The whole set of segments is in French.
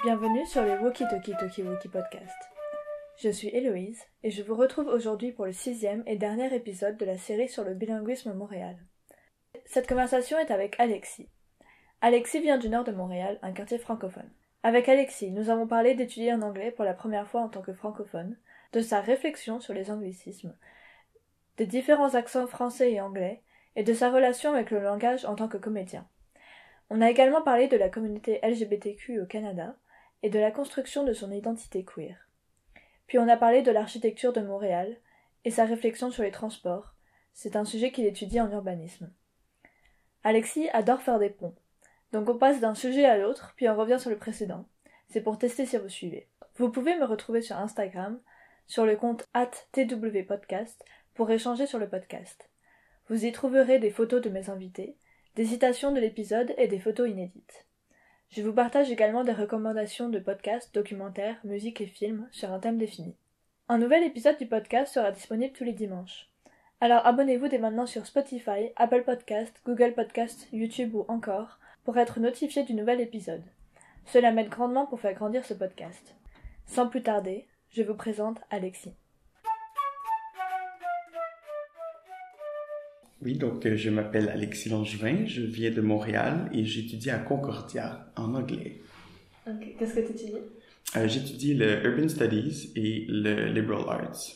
Bienvenue sur les Walkie Talkie Talkie Walkie Podcast. Je suis Héloïse et je vous retrouve aujourd'hui pour le 6e et dernier épisode de la série sur le bilinguisme à Montréal. Cette conversation est avec Alexis. Alexis vient du nord de Montréal, un quartier francophone. Avec Alexis, nous avons parlé d'étudier en anglais pour la première fois en tant que francophone, de sa réflexion sur les anglicismes, des différents accents français et anglais, et de sa relation avec le langage en tant que comédien. On a également parlé de la communauté LGBTQ au Canada et de la construction de son identité queer. Puis on a parlé de l'architecture de Montréal et sa réflexion sur les transports. C'est un sujet qu'il étudie en urbanisme. Alexis adore faire des ponts. Donc on passe d'un sujet à l'autre, puis on revient sur le précédent. C'est pour tester si vous suivez. Vous pouvez me retrouver sur Instagram, sur le compte @twpodcast, pour échanger sur le podcast. Vous y trouverez des photos de mes invités, des citations de l'épisode et des photos inédites. Je vous partage également des recommandations de podcasts, documentaires, musique et films sur un thème défini. Un nouvel épisode du podcast sera disponible tous les dimanches. Alors abonnez-vous dès maintenant sur Spotify, Apple Podcasts, Google Podcasts, YouTube ou encore pour être notifié du nouvel épisode. Cela m'aide grandement pour faire grandir ce podcast. Sans plus tarder, je vous présente Alexis. Oui, donc je m'appelle Alexis Langevin, je viens de Montréal et j'étudie à Concordia en anglais. Ok, qu'est-ce que tu étudies? J'étudie le Urban Studies et le Liberal Arts.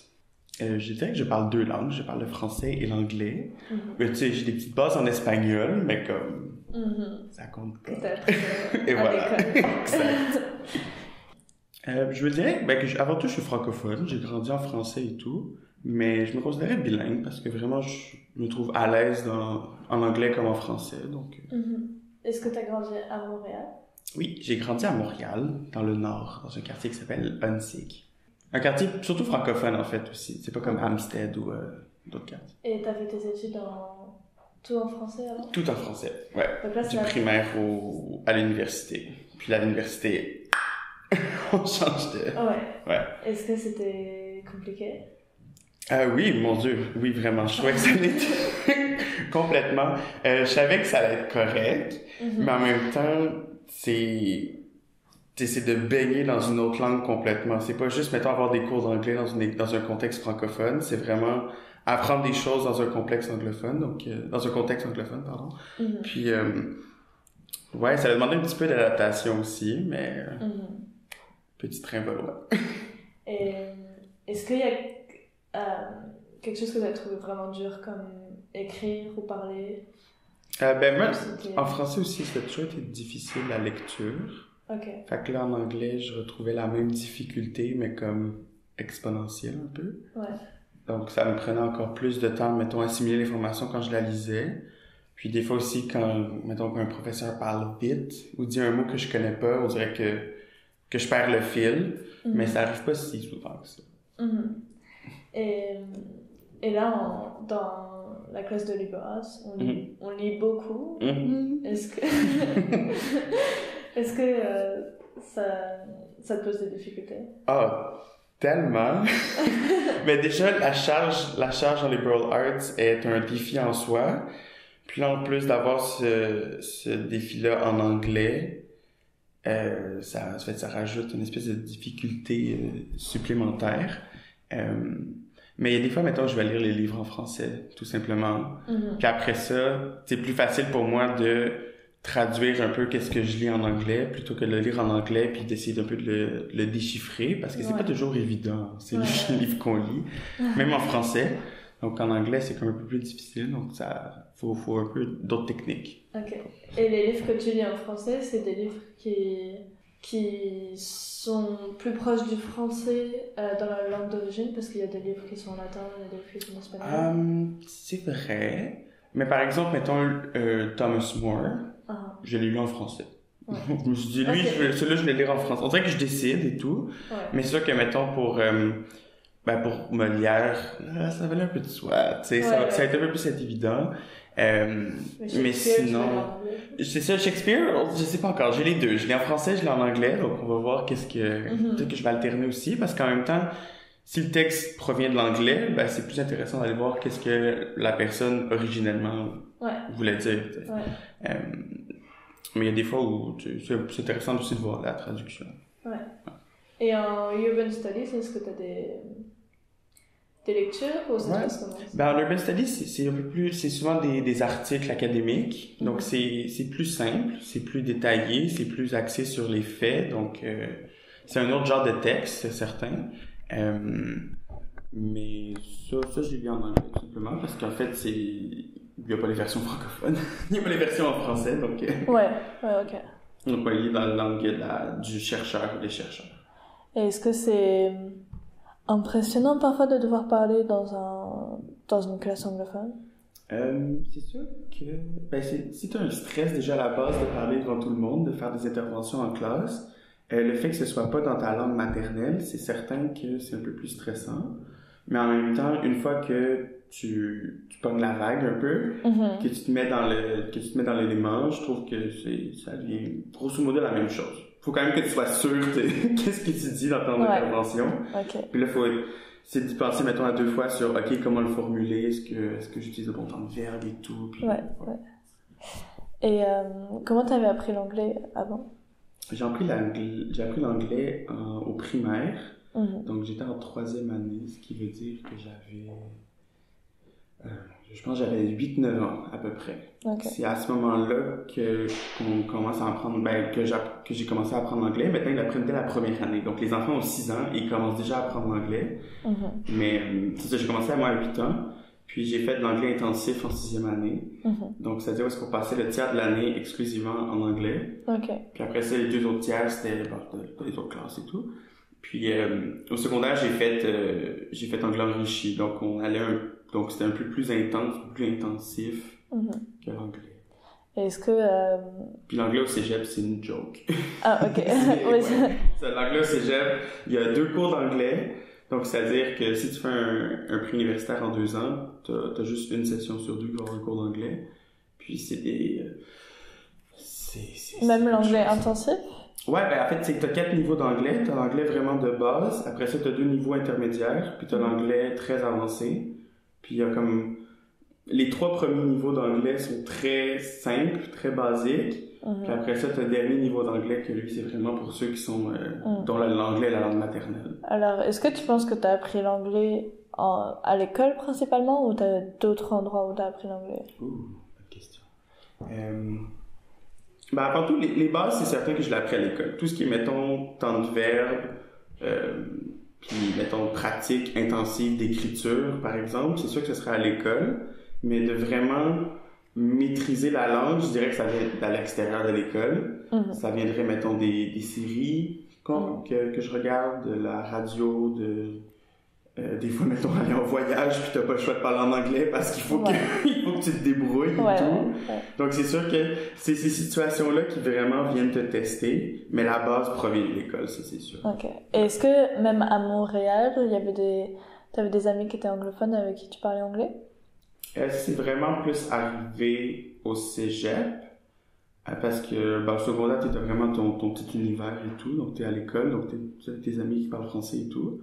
Je dirais que je parle deux langues, je parle le français et l'anglais. Mais tu sais, j'ai des petites bases en espagnol, mais comme ça compte pas. Et voilà, exact. Je me dirais que avant tout, je suis francophone, j'ai grandi en français et tout, mais je me considérais bilingue parce que vraiment, je me trouve à l'aise en anglais comme en français. Donc, Est-ce que tu as grandi à Montréal? Oui, j'ai grandi à Montréal, dans le nord, dans un quartier qui s'appelle Huntsic. Un quartier surtout francophone en fait aussi, c'est pas comme Hampstead ou d'autres quartiers. Et t'as fait tes études tout en français alors? Tout en français, ouais. Donc là, du primaire à l'université. Puis à l'université, on change de... Ouais. Est-ce que c'était compliqué? Oui, mon Dieu, oui, vraiment. Je trouvais que ça l'était complètement. Je savais que ça allait être correct, mais en même temps, c'est de baigner dans une autre langue complètement. C'est pas juste, mettons, avoir des cours d'anglais dans un contexte francophone, c'est vraiment apprendre des choses dans un contexte anglophone, pardon. Puis, ouais, ça a demandé un petit peu d'adaptation aussi, mais petit train va loin. Et est-ce qu'il y a quelque chose que tu as trouvé vraiment dur comme écrire ou parler? Moi, en français aussi, ça a toujours été difficile la lecture. Ok. Fait que là, en anglais, je retrouvais la même difficulté, mais comme exponentielle un peu. Ouais. Donc, ça me prenait encore plus de temps, mettons, à assimiler l'information quand je la lisais. Puis des fois aussi, quand un professeur parle vite ou dit un mot que je connais pas, on dirait que je perds le fil, mais ça arrive pas si souvent que ça. Et là, dans la classe de Liberal Arts, on lit beaucoup. Est-ce que ça te pose des difficultés? Ah, tellement! Mais déjà, la charge en Liberal Arts est un défi en soi. Puis là, en plus d'avoir ce défi-là en anglais, ça rajoute une espèce de difficulté supplémentaire. Mais il y a des fois, mettons, je vais lire les livres en français, tout simplement. Puis après ça, c'est plus facile pour moi de traduire un peu qu'est-ce que je lis en anglais plutôt que de le lire en anglais puis d'essayer un peu de le déchiffrer parce que c'est pas toujours évident. C'est les livres qu'on lit, même en français. Donc en anglais, c'est comme un peu plus difficile. Donc ça, faut un peu d'autres techniques. Ok. Et les livres que tu lis en français, c'est des livres qui sont plus proches du français dans la langue d'origine, parce qu'il y a des livres qui sont en latin, il y a des livres qui sont en espagnol. C'est vrai. Mais par exemple, mettons Thomas More, je l'ai lu en français. Ouais. Je me suis dit, celui-là, je vais le lire en français. On dirait que je décide et tout. Ouais. Mais c'est sûr que, mettons, pour Molière, ça valait un peu de soi. Tu sais, ça a été un peu plus évident. Mais sinon, c'est ça, Shakespeare, je sais pas encore, j'ai les deux, je l'ai en français, je l'ai en anglais, donc on va voir peut-être que je vais alterner aussi, parce qu'en même temps, si le texte provient de l'anglais, ben c'est plus intéressant d'aller voir qu'est-ce que la personne originellement voulait dire. Mais il y a des fois où c'est intéressant aussi de voir la traduction. Ouais. Et en Urban Studies, est-ce que tu as des lectures ou ça se passe comment? Ben, en Urban Studies, c'est un peu plus, c'est souvent des articles académiques. Donc, c'est plus simple, c'est plus détaillé, c'est plus axé sur les faits. Donc, c'est un autre genre de texte, c'est certain. Mais ça, j'ai lu en anglais, tout simplement, parce qu'en fait, il n'y a pas les versions francophones. Il n'y a pas les versions en français, donc... Ouais, ok. Donc, il est dans la langue du chercheur ou des chercheurs. Et est-ce que c'est impressionnant parfois de devoir parler dans une classe anglophone? C'est sûr que... Ben, si tu as un stress déjà à la base de parler devant tout le monde, de faire des interventions en classe, le fait que ce soit pas dans ta langue maternelle, c'est certain que c'est un peu plus stressant. Mais en même temps, une fois que tu pognes la vague un peu, que tu te mets dans l'élément, je trouve que ça devient grosso modo la même chose. Faut quand même que tu sois sûr de qu'est-ce que tu dis dans ton intervention. Okay. Puis là, c'est d'y penser, mettons, à 2 fois sur, OK, comment le formuler, est-ce que j'utilise le bon temps de verbe et tout. Puis, ouais. Et comment t'avais appris l'anglais avant? J'ai appris l'anglais au primaire. Donc, j'étais en 3e année, ce qui veut dire que j'avais... je pense que j'avais 8-9 ans, à peu près. Okay. C'est à ce moment-là qu'on commence à apprendre... que j'ai commencé à apprendre l'anglais. Maintenant, ils apprennent dès la première année. Donc, les enfants ont 6 ans, ils commencent déjà à apprendre l'anglais. Mais, c'est ça, j'ai commencé à 8 ans. Puis, j'ai fait de l'anglais intensif en 6e année. Donc, c'est-à-dire qu'on passait le tiers de l'année exclusivement en anglais. Okay. Puis après ça, les 2 autres tiers, c'était dans les autres classes et tout. Puis au secondaire, j'ai fait anglais enrichi, donc donc c'était un peu plus intense, plus intensif que l'anglais. Est-ce que Puis l'anglais au cégep, c'est une joke. Ah, ok. L'anglais au cégep, il y a 2 cours d'anglais, donc c'est-à-dire que si tu fais un prix universitaire en 2 ans, t'as juste une session sur 2 pour avoir un cours d'anglais. Puis c'est même l'anglais intensif? Ouais, ben en fait, c'est que t'as 4 niveaux d'anglais. T'as l'anglais vraiment de base. Après ça, t'as 2 niveaux intermédiaires. Puis t'as l'anglais très avancé. Puis il y a comme... Les 3 premiers niveaux d'anglais sont très simples, très basiques. Puis après ça, t'as le dernier niveau d'anglais que lui, c'est vraiment pour ceux qui sont... dont l'anglais est la langue maternelle. Alors, est-ce que tu penses que t'as appris l'anglais à l'école principalement ou t'as d'autres endroits où t'as appris l'anglais? Bonne question. Ben, avant tout, les bases, c'est certain que je l'ai appris à l'école. Tout ce qui est, mettons, temps de verbe, puis, mettons, pratique intensive d'écriture, par exemple, c'est sûr que ce serait à l'école, mais de vraiment maîtriser la langue, je dirais que ça vient à l'extérieur de l'école. Ça viendrait, mettons, des séries que je regarde, de la radio, des fois, mettons, aller en voyage, puis t'as pas le choix de parler en anglais parce qu'il faut que tu te débrouilles et tout. Donc, c'est sûr que c'est ces situations-là qui vraiment viennent te tester, mais la base provient de l'école, ça, c'est sûr. Ok. Et est-ce que, même à Montréal, t'avais des amis qui étaient anglophones avec qui tu parlais anglais? C'est vraiment plus arrivé au cégep, parce que, au secondaire, t'as vraiment ton petit univers et tout, donc t'es à l'école, donc t'as tes amis qui parlent français et tout.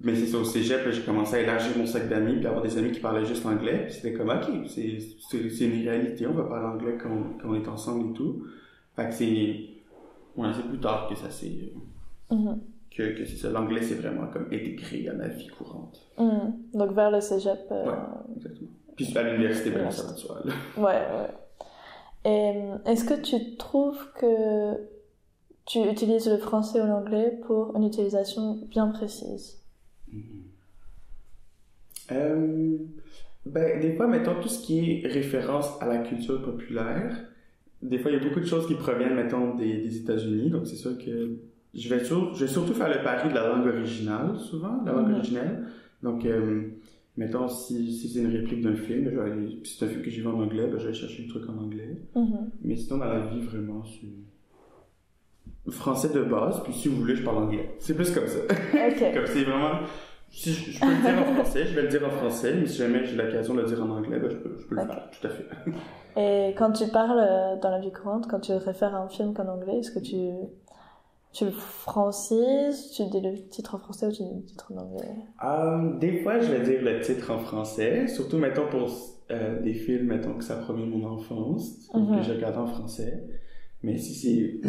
Mais c'est ça, au cégep, j'ai commencé à élargir mon sac d'amis puis avoir des amis qui parlaient juste anglais. Puis c'était comme, ok, c'est une réalité, on va parler anglais quand on est ensemble et tout. Fait que c'est plus tard que ça s'est... que c'est ça, l'anglais c'est vraiment comme intégré à ma vie courante. Donc vers le cégep... Ouais, exactement. Puis à l'université, ben ça va de soi, là. Ouais. Et est-ce que tu trouves que tu utilises le français ou l'anglais pour une utilisation bien précise? Des fois, mettons, tout ce qui est référence à la culture populaire, des fois, il y a beaucoup de choses qui proviennent, mettons, des États-Unis, donc c'est sûr que je vais surtout faire le pari de la langue originale, souvent, la langue originelle. Donc, mettons, si c'est une réplique d'un film, si c'est un film que j'ai vu en anglais, je vais chercher le truc en anglais. Mais sinon, dans la vie, vraiment, c'est français de base, puis si vous voulez, je parle anglais. C'est plus comme ça. Okay. Comme c'est vraiment... Si je peux le dire en français, je vais le dire en français, mais si jamais j'ai l'occasion de le dire en anglais, je peux le faire, tout à fait. Et quand tu parles dans la vie courante, quand tu réfères à un film qu'en anglais, est-ce que tu le francises, tu dis le titre en français ou tu dis le titre en anglais? Des fois, je vais dire le titre en français, surtout, mettons, pour des films, mettons que ça provient de mon enfance, que j'ai regardé en français. Mais si c'est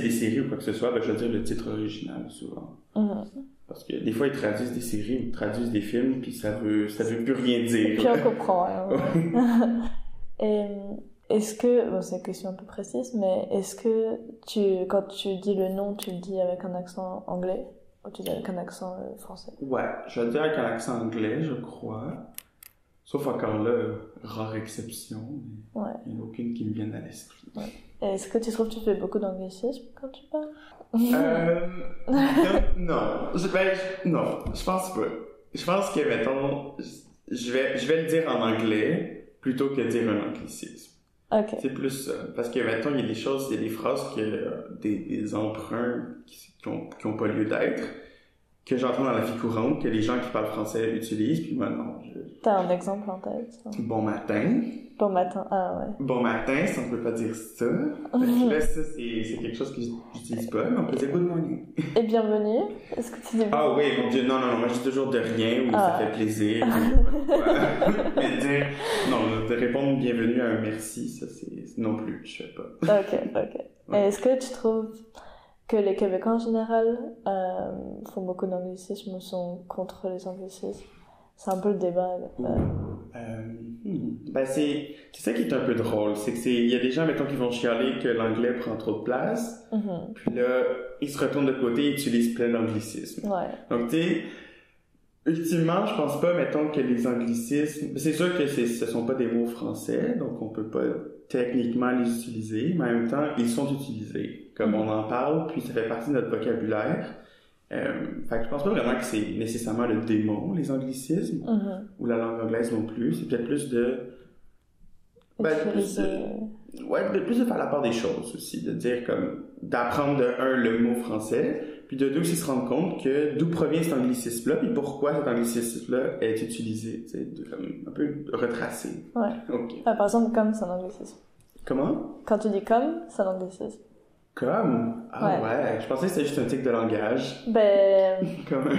des séries ou quoi que ce soit, ben, je vais dire le titre original, souvent. Parce que des fois, ils traduisent des séries ou traduisent des films, puis ça veut plus rien dire. Et puis on comprend. Hein. Et est-ce que, bon, c'est une question un peu précise, mais est-ce que quand tu dis le nom, tu le dis avec un accent anglais ou tu dis avec un accent français? Ouais, je vais le dire avec un accent anglais, je crois. Sauf encore là, rare exception, mais il n'y en a aucune qui me vienne à l'esprit. Ouais. Et est-ce que tu trouves que tu fais beaucoup d'anglicisme quand tu parles? Non, je pense pas. Je pense que, mettons, je vais le dire en anglais plutôt que dire un anglicisme. Okay. C'est plus ça. Parce que, mettons, il y a des phrases des emprunts qui ont pas lieu d'être, que j'entends dans la vie courante, que les gens qui parlent français utilisent, puis moi, non. T'as un exemple en tête? Ça. Bon matin. Bon matin, ah ouais. Bon matin, ça, on peut pas dire ça. Là, ça, c'est quelque chose que j'utilise pas, mais on peut dire good morning. Et bienvenue? Est-ce que tu dis bienvenue? Ah oui, mon Dieu, non, moi je dis toujours de rien, ou ça fait plaisir, mais dire, non, de répondre bienvenue à un merci, ça, c'est non plus, je fais pas. Ok. Ouais. Et est-ce que tu trouves que les Québécois en général font beaucoup d'anglicismes ou sont contre les anglicismes? C'est un peu le débat. Ben c'est ça qui est un peu drôle, c'est que il y a des gens, mettons, qui vont chialer que l'anglais prend trop de place, puis là, ils se retournent de côté et utilisent plein d'anglicismes. Ouais. Donc, tu sais, ultimement, je pense pas, mettons, que les anglicismes, c'est sûr que ce sont pas des mots français, donc on peut pas techniquement les utiliser, mais en même temps, ils sont utilisés. Comme on en parle, puis ça fait partie de notre vocabulaire. Fait que je pense pas vraiment que c'est nécessairement le démon, les anglicismes, ou la langue anglaise non plus. C'est peut-être plus de plus de faire la part des choses aussi, de dire comme, d'apprendre de un, le mot français, puis de deux, aussi se rendre compte que d'où provient cet anglicisme-là, puis pourquoi cet anglicisme-là est utilisé, tu sais, comme un peu retracé. Ouais. Okay. Par exemple, comme, c'est un anglicisme. Comment? Quand tu dis comme, c'est un anglicisme. Comme? Ah ouais. Je pensais que c'était juste un tic de langage. Comme...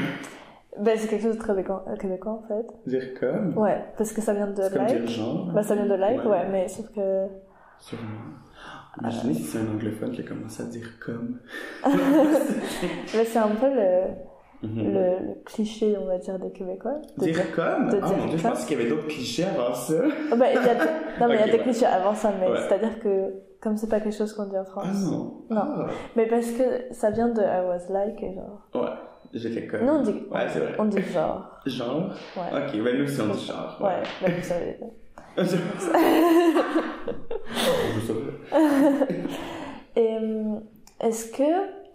c'est quelque chose de très québécois en fait. Dire comme? Ouais, parce que ça vient de c'est like. Comme dire genre. Ça vient de like, ouais, mais sauf que... Sûrement. Imaginez si c'est un anglophone qui a commencé à dire comme. Mais c'est un peu le cliché, on va dire, des Québécois. Dire comme? Mon Dieu, je pense qu'il y avait d'autres clichés avant ça. Il y a des clichés avant ça, mais c'est-à-dire que comme c'est pas quelque chose qu'on dit en France. Ah non. Non. Mais parce que ça vient de I was like, genre. Ouais, j'ai fait comme. Non, on dit. Ouais, c'est vrai. On dit genre. Genre? Ouais. Ok, ben nous aussi on dit genre. Ouais, ben vous savez. Et est-ce que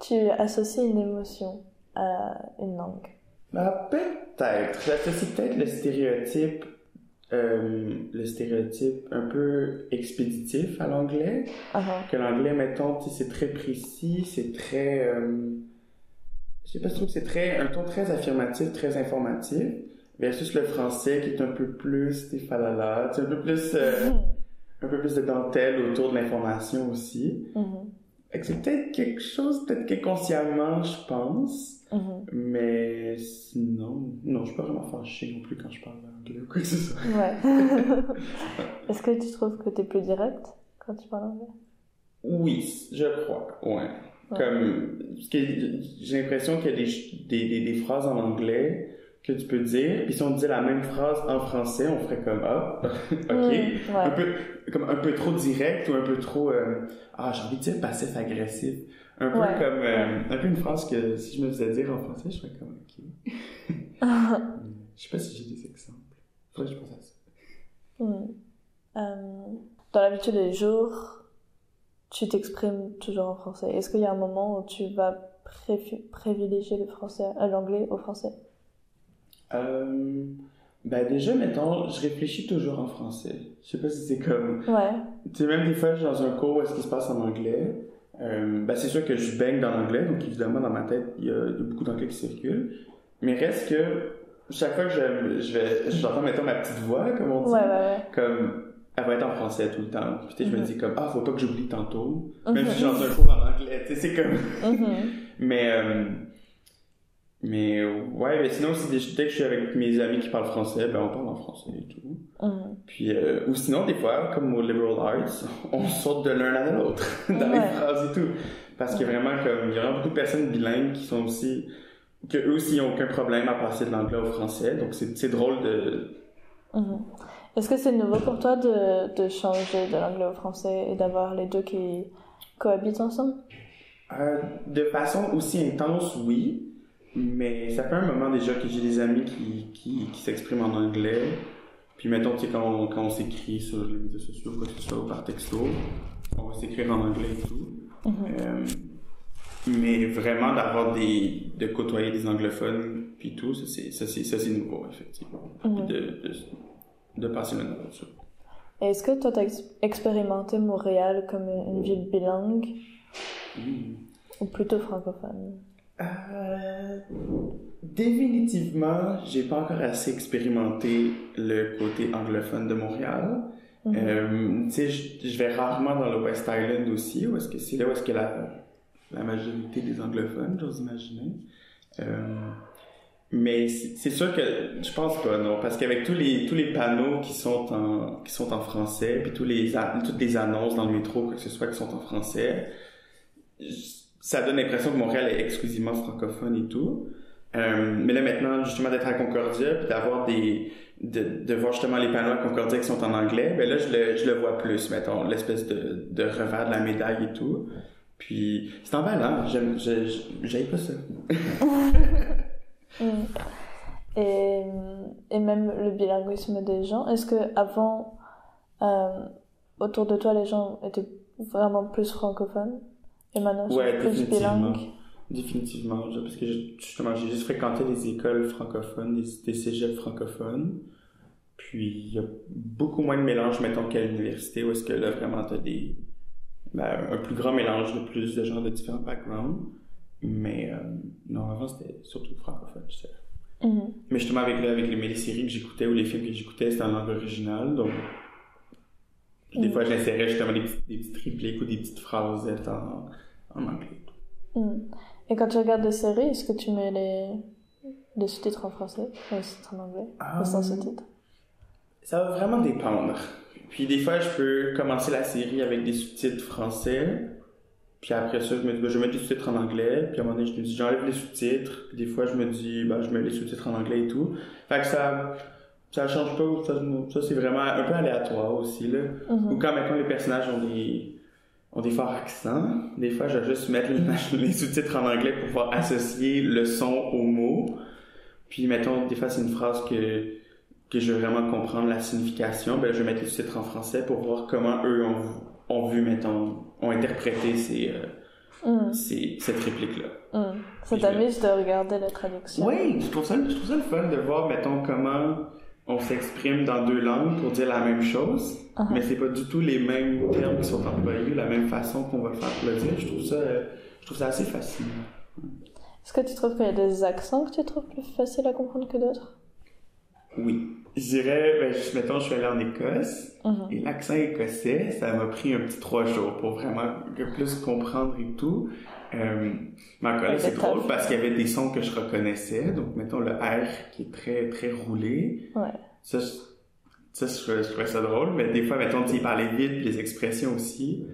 tu associes une émotion à une langue? Peut-être. J'associe peut-être le stéréotype un peu expéditif à l'anglais. Que l'anglais, mettons, c'est très précis, c'est très... je sais pas, je trouve que c'est un ton très affirmatif, très informatif, versus le français qui est un peu plus falala, un peu plus... un peu plus de dentelle autour de l'information aussi. Fait que c'est peut-être quelque chose, peut-être que consciemment, je pense. Mais sinon, non, je suis pas vraiment fâchée non plus quand je parle anglais ou quoi que ce soit. Ouais. Est-ce que tu trouves que t'es plus direct quand tu parles anglais? Oui, je crois, ouais. Comme, parce que j'ai l'impression qu'il y a des phrases en anglais que tu peux dire, puis si on disait la même phrase en français, on ferait comme ok, un peu trop direct ou un peu trop j'ai envie de dire passif agressif, un peu comme un peu une phrase que si je me faisais dire en français, je ferais comme ok. Je sais pas si j'ai des exemples. Faudrait que je pense à ça. Dans l'habitude des jours, tu t'exprimes toujours en français. Est-ce qu'il y a un moment où tu vas privilégier l'anglais au français? Déjà, mettons, je réfléchis toujours en français. Je sais pas si c'est comme... Ouais. Tu sais, même des fois, je suis dans un cours où est-ce qu'il se passe en anglais. C'est sûr que je baigne dans l'anglais, donc évidemment, dans ma tête, il y a beaucoup d'anglais qui circulent. Mais reste que, chaque fois que j'entends, mettons, ma petite voix, comme on dit, comme... Elle va être en français tout le temps. Puis je me dis comme, faut pas que j'oublie tantôt. Même si j'ai un cours en anglais, tu sais, c'est comme... Mais... Mais ouais, mais sinon, dès que je suis avec mes amis qui parlent français, ben on parle en français et tout. Puis, ou sinon, des fois, comme au liberal arts, on saute de l'un à l'autre dans les phrases et tout. Parce qu'il y a vraiment il y a vraiment beaucoup de personnes bilingues qui sont aussi, que eux aussi n'ont aucun problème à passer de l'anglais au français. Donc, c'est drôle de... Est-ce que c'est nouveau pour toi de changer de l'anglais au français et d'avoir les deux qui cohabitent ensemble? De façon aussi intense, oui. Mais ça fait un moment déjà que j'ai des amis qui s'expriment en anglais. Puis mettons, tu sais, quand on s'écrit sur les médias sociaux, quoi que ce soit, ou par texto, on va s'écrire en anglais et tout. Mais vraiment de côtoyer des anglophones, puis tout, ça c'est nouveau, effectivement. De passer maintenant là-dessus. Est-ce que toi, t'as expérimenté Montréal comme une ville bilingue? Ou plutôt francophone? Définitivement, j'ai pas encore assez expérimenté le côté anglophone de Montréal. Tu sais, je vais rarement dans le West Island aussi, c'est là où est-ce que la majorité des anglophones, j'ose imaginer. Mais c'est sûr que je pense pas, non, parce qu'avec tous les panneaux qui sont en français, puis toutes les annonces dans le métro, quoi que ce soit, qui sont en français, ça donne l'impression que Montréal est exclusivement francophone et tout. Mais là maintenant, justement, d'être à Concordia, puis de voir justement les panneaux à Concordia qui sont en anglais, ben là je le vois plus, mettons, l'espèce de revers de la médaille et tout. Puis c'est emballant, j'aime pas ça. Et même le bilinguisme des gens, est-ce que avant autour de toi les gens étaient vraiment plus francophones et maintenant sont plus bilingues? Définitivement, parce que justement j'ai juste fréquenté des écoles francophones, des cégeps francophones, puis il y a beaucoup moins de mélange, mettons, qu'à l'université, où est-ce que là vraiment t'as un plus grand mélange de plus de gens de différents backgrounds. Mais non, avant c'était surtout francophone, je sais. Mais justement avec les séries que j'écoutais ou les films que j'écoutais, c'était en langue originale, donc des fois j'insérais justement des petites répliques ou des petites phrases en anglais. Et quand tu regardes des séries, est-ce que tu mets les sous-titres en français ou les sous-titres en anglais ou sans sous-titres? Ça va vraiment dépendre. Puis des fois je peux commencer la série avec des sous-titres français. Puis après ça, je me dis, je vais mettre les sous-titres en anglais. Puis à un moment donné, je me dis, j'enlève les sous-titres. Puis des fois, je me dis, je mets les sous-titres en anglais et tout. Fait que ça change pas. Ça c'est vraiment un peu aléatoire aussi, là. Ou quand, mettons, les personnages ont des forts accents. Des fois, je vais juste mettre les sous-titres en anglais pour pouvoir associer le son aux mots. Puis, mettons, des fois, c'est une phrase que je veux vraiment comprendre la signification. Ben, je vais mettre les sous-titres en français pour voir comment eux ont vu, mettons, ont interprété cette réplique-là. Ça t'amuse de regarder la traduction? Oui, je trouve ça le fun de voir, mettons, comment on s'exprime dans deux langues pour dire la même chose, mais c'est pas du tout les mêmes termes qui sont employés, la même façon qu'on va le faire pour le dire. Je trouve ça assez fascinant. Est-ce que tu trouves qu'il y a des accents que tu trouves plus faciles à comprendre que d'autres? Oui. Je dirais, mettons, je suis allé en Écosse, et l'accent écossais, ça m'a pris un petit 3 jours pour vraiment plus comprendre et tout. Mais encore là, c'est drôle parce qu'il y avait des sons que je reconnaissais, donc mettons le R qui est très, très roulé. Ouais. Ça, je trouvais ça drôle, mais des fois, mettons, il parlait vite, puis les expressions aussi.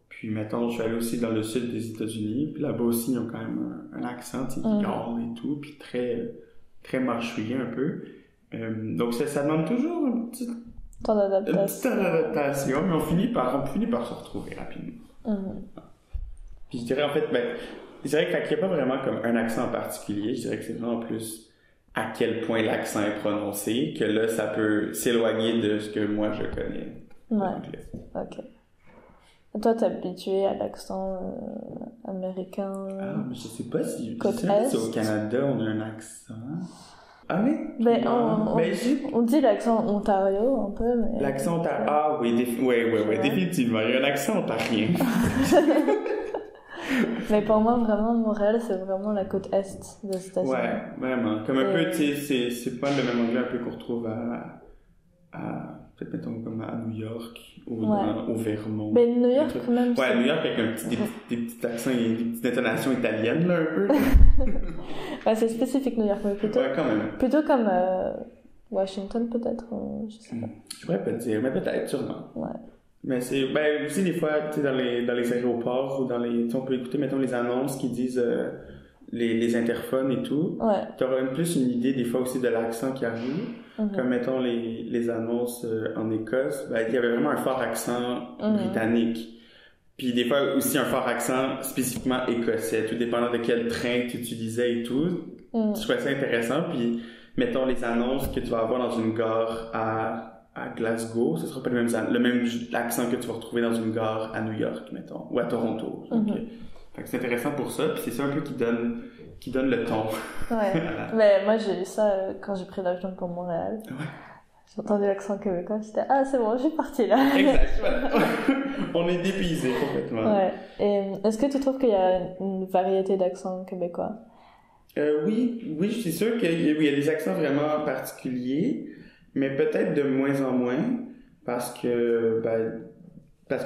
Puis, mettons, je suis allé aussi dans le sud des États-Unis, puis là-bas aussi, ils ont quand même un accent, ils gueulent et tout, puis très, très mâchouillé un peu. Donc ça demande toujours un petit temps d'adaptation, mais on finit par se retrouver rapidement. Puis je dirais en fait, je dirais qu'il n'y a pas vraiment comme un accent en particulier, je dirais que c'est vraiment plus à quel point l'accent est prononcé, que là ça peut s'éloigner de ce que moi je connais. Ouais, ok. Et toi, t'es habitué à l'accent américain? Mais je sais pas si au Canada on a un accent. Ah oui? On dit l'accent ontario un peu, mais... L'accent ontarien, oui, définitivement. Il y a un accent ontarien. Mais pour moi, vraiment, Montréal, c'est vraiment la côte est des États-Unis. Ouais, vraiment. Comme un peu, tu sais, c'est pas le même anglais un peu qu'on retrouve peut-être mettons comme à New York ou au Vermont. Mais New York, même. Ouais, New York avec des petits accents, des petites intonations italiennes, là, un peu. Ouais, c'est spécifique New York, mais plutôt, Ouais, quand même. plutôt comme Washington peut-être, ou je sais pas. Je pourrais pas te dire, mais peut-être, sûrement. Ouais. Mais c'est, ben, aussi, des fois, tu sais, dans les aéroports ou dans les, tu sais, on peut écouter, mettons, les annonces qui disent, les interphones et tout. Ouais. T'auras plus une idée, des fois, aussi de l'accent qui arrive. Comme, mettons, les annonces en Écosse, ben, il y avait vraiment un fort accent britannique. Puis, des fois, aussi un fort accent spécifiquement écossais, tout dépendant de quel train tu utilisais et tout. Je trouvais ça intéressant. Puis, mettons, les annonces que tu vas avoir dans une gare à Glasgow, ce sera pas le même accent que tu vas retrouver dans une gare à New York, mettons, ou à Toronto. Donc, fait que c'est intéressant pour ça, puis c'est ça un peu qui donne le ton. Ouais. Mais moi, j'ai eu ça quand j'ai pris l'avion pour Montréal. Ouais. J'entendais l'accent québécois, j'étais « Ah, c'est bon, je suis partie là !» Exact, voilà. On est dépaysé complètement. Ouais. Et est-ce que tu trouves qu'il y a une variété d'accents québécois? Oui, c'est sûr qu'il y a des accents vraiment particuliers, mais peut-être de moins en moins, parce que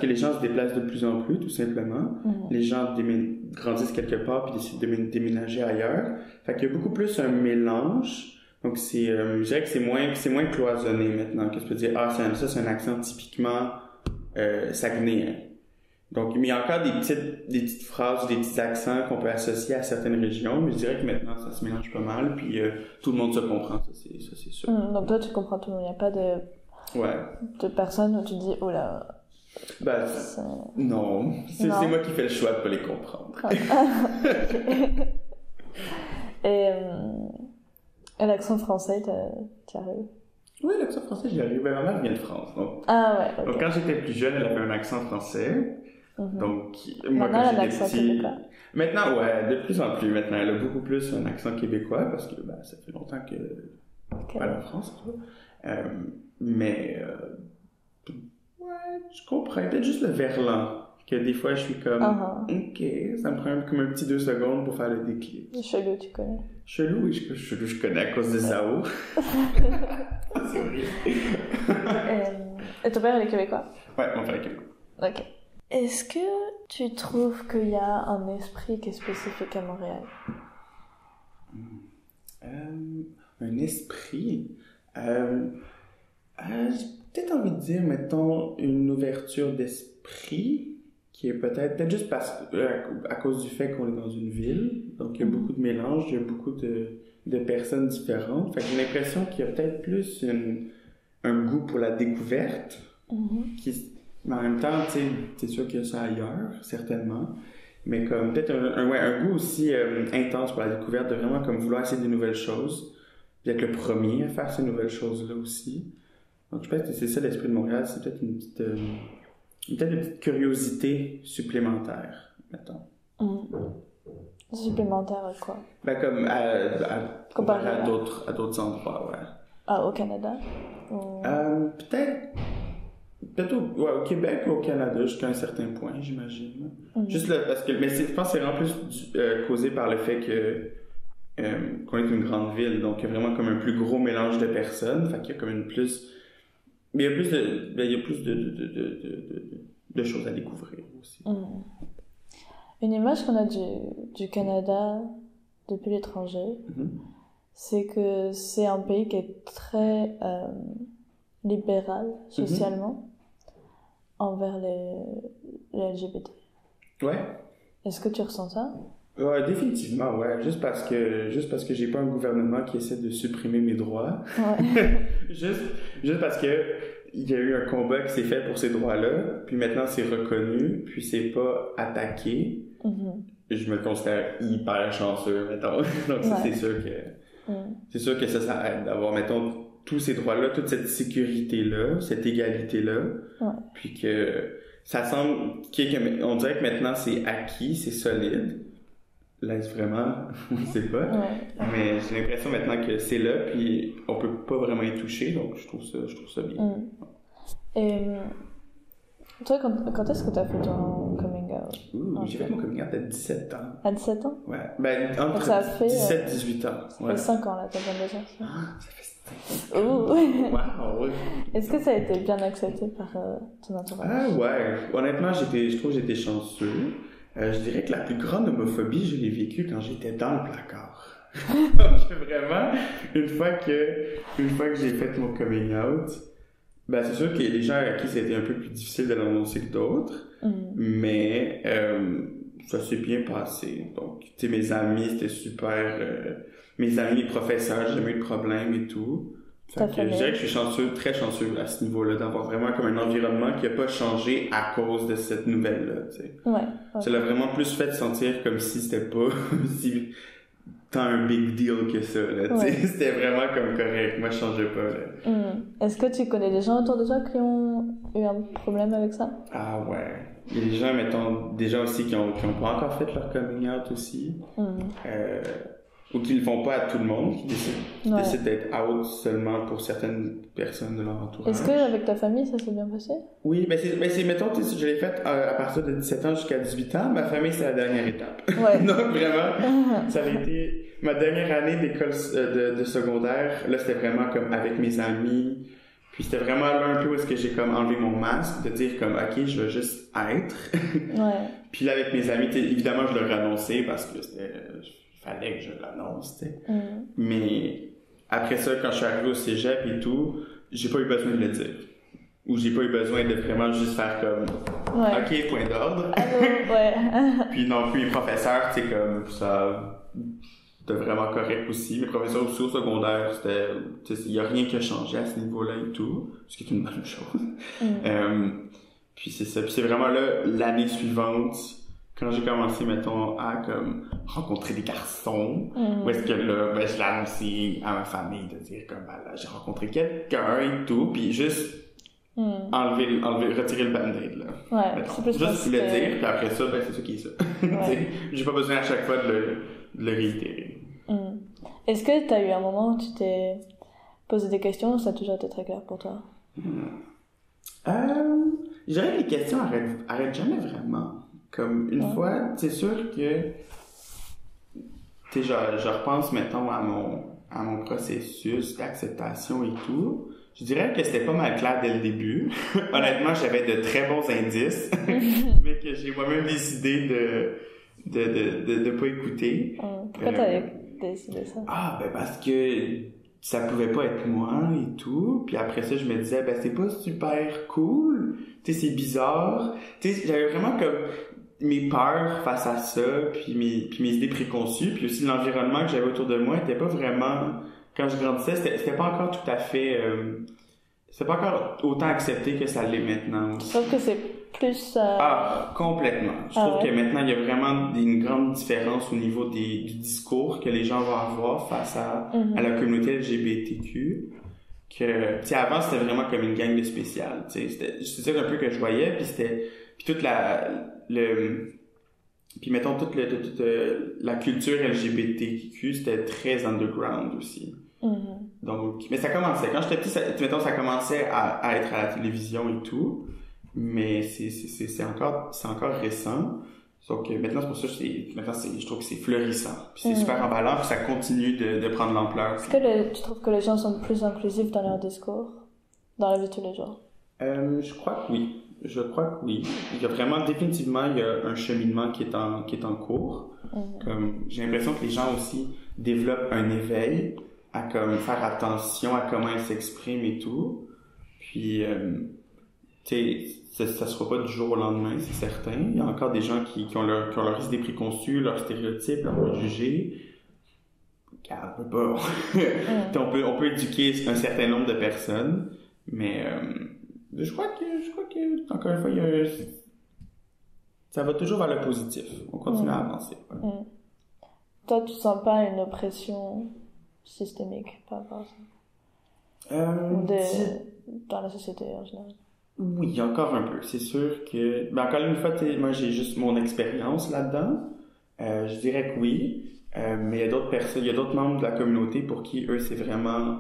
les gens se déplacent de plus en plus, tout simplement. Les gens grandissent quelque part puis décident de déménager ailleurs. Fait qu'il y a beaucoup plus un mélange. Donc je dirais que c'est moins cloisonné maintenant, que je peux dire, ça c'est un accent typiquement saguenéen. Donc, mais il y a encore des petites phrases, des petits accents qu'on peut associer à certaines régions, mais je dirais que maintenant, ça se mélange pas mal, puis tout le monde se comprend, ça c'est sûr. Donc toi, tu comprends tout le monde, il n'y a pas de personnes où tu te dis, oh là... Ben, non. C'est moi qui fais le choix de pas les comprendre. Et l'accent français, tu arrives? Oui, l'accent français, j'y arrive. Ben, ma mère vient de France. Donc, okay. Donc, quand j'étais plus jeune, elle avait un accent français. Donc, moi, maintenant, quand j'étais petit... québécois. Maintenant, ouais, de plus en plus. Maintenant, elle a beaucoup plus un accent québécois parce que ça fait longtemps que elle est en France. Mais, ouais, je comprends. Peut-être juste le verlan. Que des fois, je suis comme, OK, ça me prend comme un petit 2 secondes pour faire le déclic. Chelou, tu connais? Chelou, oui, je connais à cause de Zao. C'est horrible. Et ton père, il est québécois? Ouais, mon père est québécois. Ok. Est-ce que tu trouves qu'il y a un esprit qui est spécifique à Montréal? Un esprit? J'ai peut-être envie de dire, mettons, une ouverture d'esprit qui est peut-être juste à cause du fait qu'on est dans une ville. Donc, il y a beaucoup de mélanges, il y a beaucoup de personnes différentes. Fait que j'ai l'impression qu'il y a peut-être plus un goût pour la découverte. Mais en même temps, tu sais, c'est sûr qu'il y a ça ailleurs, certainement. Mais comme peut-être un goût aussi intense pour la découverte, de vraiment comme vouloir essayer de nouvelles choses. Puis être le premier à faire ces nouvelles choses-là aussi. Donc, je pense que c'est ça l'esprit de Montréal, c'est peut-être une petite curiosité supplémentaire, mettons. Supplémentaire à quoi? Ben, comme comparé à d'autres endroits, ouais. Ah, au Canada? Peut-être au Québec ou au Canada jusqu'à un certain point, j'imagine. Juste là, parce que, mais je pense que c'est vraiment plus causé par le fait qu'on est une grande ville, donc il y a vraiment comme un plus gros mélange de personnes, fait qu'il y a comme mais il y a plus de choses à découvrir aussi. Une image qu'on a du Canada depuis l'étranger, c'est que c'est un pays qui est très libéral socialement envers les LGBT. Ouais. Est-ce que tu ressens ça? Ouais, définitivement, ouais. Juste parce que j'ai pas un gouvernement qui essaie de supprimer mes droits. Ouais. juste parce que il y a eu un combat qui s'est fait pour ces droits-là, puis maintenant c'est reconnu, puis c'est pas attaqué. Je me considère hyper chanceux, mettons. Donc ça, c'est sûr que ça aide d'avoir, mettons, tous ces droits-là, toute cette sécurité-là, cette égalité-là, puis que ça semble on dirait que maintenant c'est acquis, c'est solide. L'est-ce vraiment? On sait pas. Mais j'ai l'impression maintenant que c'est là, puis on peut pas vraiment y toucher, donc je trouve ça bien. Et toi, quand est-ce que t'as fait ton coming out? J'ai fait mon coming out à 17 ans. À 17 ans? Ouais. Ben, entre 17 et 18 ans. Ça fait 5 ans, là, t'as 22 ans. Ça fait 5 ans. Wow! Est-ce que ça a été bien accepté par ton entourage? Ouais. Honnêtement, je trouve que j'étais chanceux. Je dirais que la plus grande homophobie, je l'ai vécue quand j'étais dans le placard. Donc vraiment, une fois que j'ai fait mon coming out, ben c'est sûr qu'il y a des gens à qui c'était un peu plus difficile de l'annoncer que d'autres, mais ça s'est bien passé. Donc, tu sais, mes amis, c'était super. Mes amis, les professeurs, j'ai jamais eu de problème et tout. Fait que je dirais que je suis chanceux, très chanceux à ce niveau-là, d'avoir vraiment comme un environnement qui a pas changé à cause de cette nouvelle-là, tu sais. Ouais. Ça l'a vraiment plus fait sentir comme si c'était pas si tant un big deal que ça, là, tu sais. C'était vraiment comme correct. Moi, je changeais pas, là. Est-ce que tu connais des gens autour de toi qui ont eu un problème avec ça? Ah ouais. Il y a des gens, mettons, des gens aussi qui ont pas encore fait leur coming out aussi. Ou qui le font pas à tout le monde, qui décident d'être out seulement pour certaines personnes de leur entourage. Est-ce qu'avec ta famille, ça s'est bien passé? Oui, c'est mettons, je l'ai fait à partir de 17 ans jusqu'à 18 ans. Ma famille, c'est la dernière étape. Ouais. Donc, vraiment, ça avait été ma dernière année d'école de secondaire. Là, c'était vraiment comme avec mes amis. Puis c'était vraiment là un peu où est-ce que j'ai comme enlevé mon masque, de dire comme, OK, je veux juste être. Ouais. Puis là, avec mes amis, évidemment, je leur ai annoncé parce que fallait que je l'annonce, tu sais. Mais après ça, quand je suis arrivé au cégep et tout, j'ai pas eu besoin de le dire. Ou j'ai pas eu besoin de vraiment juste faire comme OK, point d'ordre. Puis non plus les professeurs, tu sais, comme ça, c'était vraiment correct aussi. Les professeurs aussi au secondaire, il y a rien qui a changé à ce niveau-là et tout, ce qui est une bonne chose. Puis c'est ça. Puis c'est vraiment là, l'année suivante, quand j'ai commencé, mettons, à comme rencontrer des garçons, où est-ce que là, ben, je l'ai annoncé à ma famille de dire comme, ben là, j'ai rencontré quelqu'un et tout, puis juste retirer le band-aid, là. Ouais, mettons. c'est plus juste le dire, puis après ça, ben c'est ça qui est ça. J'ai pas besoin à chaque fois de le réitérer. Est-ce que t'as eu un moment où tu t'es posé des questions ou ça a toujours été très clair pour toi? Je dirais que les questions arrêtent jamais vraiment. Comme une fois, c'est sûr que tu sais, je repense mettons à mon processus d'acceptation et tout. Je dirais que c'était pas mal clair dès le début. Honnêtement, j'avais de très bons indices, mais que j'ai moi-même décidé de pas écouter. Pourquoi t'avais décidé ça? Ah, ben parce que ça pouvait pas être moi et tout. Puis après ça, je me disais, ben c'est pas super cool. Tu sais, c'est bizarre. Tu sais, j'avais vraiment comme mes peurs face à ça, puis mes idées préconçues, puis aussi l'environnement que j'avais autour de moi était pas vraiment, quand je grandissais, c'était pas encore tout à fait, c'était pas encore autant accepté que ça l'est maintenant. Je trouve que c'est plus... complètement. Je trouve que maintenant, il y a vraiment une grande différence au niveau du discours que les gens vont avoir face à la communauté LGBTQ. Que, tu sais, avant, c'était vraiment comme une gang de spéciales, tu sais. C'est ça un peu que je voyais, puis toute puis mettons toute la culture LGBTQ, c'était très underground aussi. Donc, mais ça commençait. Quand j'étais petit, mettons, ça commençait à être à la télévision et tout. Mais c'est encore récent. Donc maintenant, c'est pour ça que je trouve que c'est florissant. Puis c'est super emballant, puis ça continue de prendre l'ampleur. Est-ce que tu trouves que les gens sont plus inclusifs dans leur discours, dans la vie de tous les jours? Je crois que oui. Il y a vraiment, définitivement, il y a un cheminement qui est en cours. Comme, j'ai l'impression que les gens aussi développent un éveil à comme faire attention à comment ils s'expriment et tout. Puis, tu sais, ça se fera pas du jour au lendemain, c'est certain. Il y a encore des gens qui ont leurs idées préconçues, leurs stéréotypes, leurs préjugés. Regarde, pas. On peut éduquer un certain nombre de personnes, mais je crois que encore une fois, ça va toujours vers le positif. On continue à avancer. Toi, tu sens pas une oppression systémique par rapport à ça? Dans la société en général? Oui, encore un peu. C'est sûr que... Ben, encore une fois, moi, j'ai juste mon expérience là-dedans. Je dirais que oui. Mais il y a d'autres personnes, il y a d'autres membres de la communauté pour qui, eux, c'est vraiment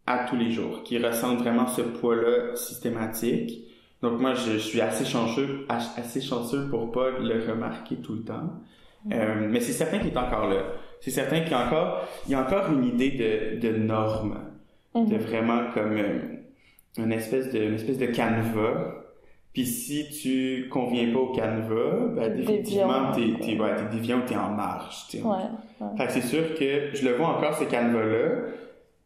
à tous les jours, qui ressentent vraiment ce poids-là systématique. Donc moi, je suis assez chanceux pour pas le remarquer tout le temps. Mais c'est certain qu'il est encore là. C'est certain qu'il y a encore une idée de norme, de vraiment comme une espèce de canevas Puis si tu conviens pas au canevas, ben définitivement t'es déviant ou t'es en marge, tu sais. Fait que c'est sûr que je le vois encore ce canevas-là,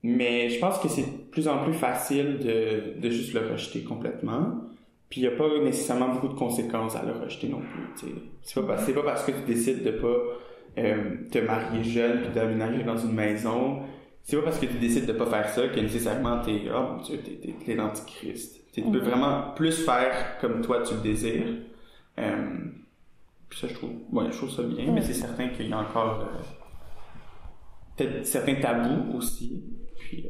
mais je pense que c'est de plus en plus facile de juste le rejeter complètement. Puis il y a pas nécessairement beaucoup de conséquences à le rejeter non plus, tu sais. C'est pas parce que tu décides de pas te marier jeune puis d'aménager dans une maison, c'est pas parce que tu décides de pas faire ça que nécessairement t'es mon Dieu, t'es l'antichrist. Tu peux vraiment plus faire comme toi tu le désires. Puis ça, je trouve ça bien, mais c'est certain qu'il y a encore peut-être certains tabous aussi. Puis,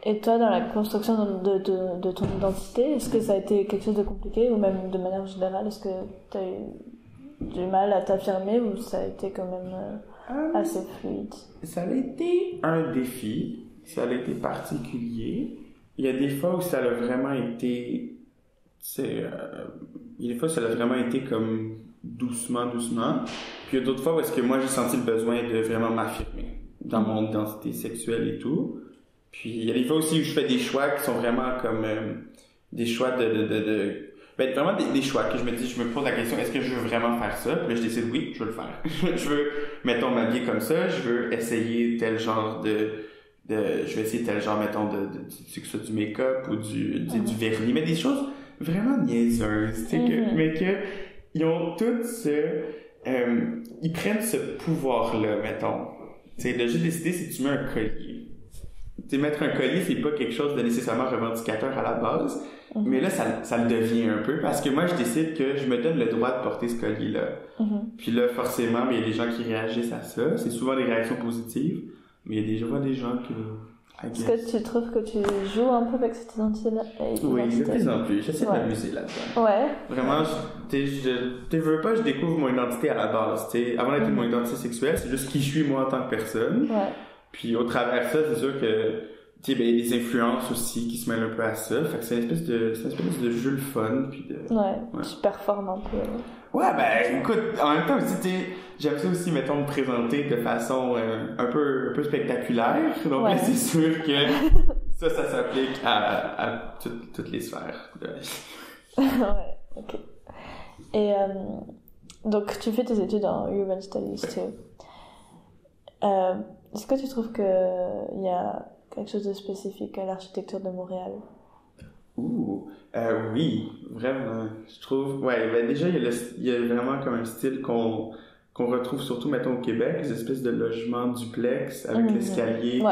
Et toi, dans la construction de ton identité, est-ce que ça a été quelque chose de compliqué, ou même de manière générale, est-ce que tu as eu du mal à t'affirmer, ou ça a été quand même assez fluide? Ça a été un défi, ça a été particulier. Il y a des fois où ça a vraiment été, il y a des fois où ça a vraiment été comme doucement. Puis il y a d'autres fois où est-ce que moi j'ai senti le besoin de vraiment m'affirmer dans mon identité sexuelle et tout. Puis il y a des fois aussi où je fais des choix qui sont vraiment comme des choix vraiment des choix que je me pose la question, est-ce que je veux vraiment faire ça? Puis là je décide oui, je veux le faire. Je veux, mettons, m'habiller comme ça, je veux essayer tel genre je vais essayer tel genre, mettons, que ce soit du make-up ou du vernis, mais des choses vraiment niaiseuses, tu sais, mais que ils ont toutes ils prennent ce pouvoir-là, mettons. Tu sais, de juste décider si tu mets un collier. Tu sais, mettre un collier, c'est pas quelque chose de nécessairement revendicateur à la base, mais là, ça le devient un peu, parce que moi, je décide que je me donne le droit de porter ce collier-là. Puis là, forcément, il y a des gens qui réagissent à ça. C'est souvent des réactions positives. Mais il y a des gens qui... Est-ce que tu trouves que tu joues un peu avec cette identité-là? Oui, de plus en plus. J'essaie de m'amuser là-dedans. Ouais. Vraiment, je veux pas, je découvre mon identité à la base. T'sais. Avant d'être mon identité sexuelle, c'est juste qui je suis moi en tant que personne. Ouais. Puis au travers de ça, c'est sûr que il y a des influences aussi qui se mêlent un peu à ça. Fait que c'est une espèce de jeu le fun. Puis tu performes un peu. Ouais, ben écoute, en même temps aussi, j'aime ça aussi, mettons, me présenter de façon un peu spectaculaire. Donc là, c'est sûr que ça s'applique à toutes les sphères de la vie. Ouais, ok. Et donc, tu fais tes études en Urban Studies, est-ce que tu trouves qu'il y a quelque chose de spécifique à l'architecture de Montréal? Oui, vraiment. Je trouve, déjà, il y a vraiment comme un style qu'on retrouve surtout, mettons, au Québec, les espèces de logements duplex avec l'escalier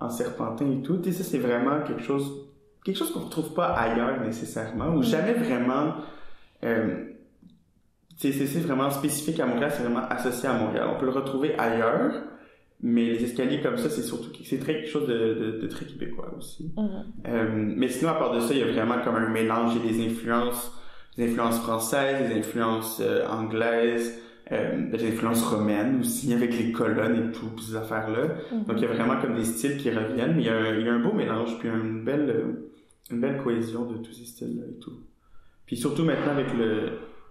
en serpentin et tout. Et ça, c'est vraiment quelque chose qu'on retrouve pas ailleurs nécessairement, ou jamais vraiment, c'est vraiment spécifique à Montréal, c'est vraiment associé à Montréal. On peut le retrouver ailleurs, mais les escaliers comme ça, c'est quelque chose de très québécois aussi. Mais sinon, à part de ça, il y a vraiment comme un mélange, il y a des influences françaises, des influences anglaises, des influences romaines aussi, avec les colonnes et tout, ces affaires-là. Donc, il y a vraiment comme des styles qui reviennent, mais il y a un beau mélange, puis une belle cohésion de tous ces styles-là et tout. Puis surtout maintenant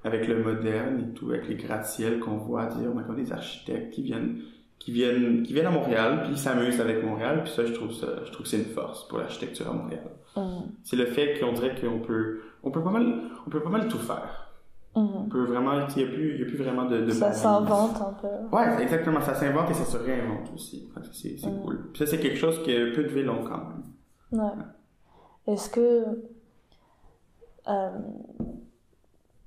avec le moderne et tout, avec les gratte-ciels qu'on voit, on a comme des architectes qui viennent à Montréal, puis ils s'amusent avec Montréal, puis ça, je trouve que c'est une force pour l'architecture à Montréal. C'est le fait qu'on dirait qu'on peut pas mal tout faire. On peut vraiment, il y a plus vraiment de ça s'invente un peu. Ouais, exactement, ça s'invente et ça se réinvente aussi. C'est cool. Puis ça, c'est quelque chose que peu de villes ont quand même. Ouais. Est-ce que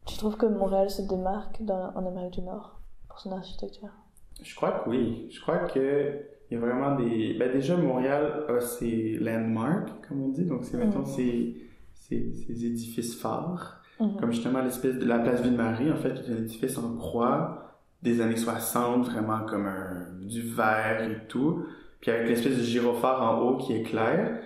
tu trouves que Montréal se démarque en Amérique du Nord pour son architecture? Je crois que oui. Je crois que il y a vraiment déjà, Montréal a ses landmarks, comme on dit. Donc, c'est, mettons, ces édifices phares. Comme justement l'espèce de la place Ville-Marie, en fait, qui est un édifice en croix des années 60, vraiment comme du verre et tout. Puis avec l'espèce de gyrophare en haut qui éclaire.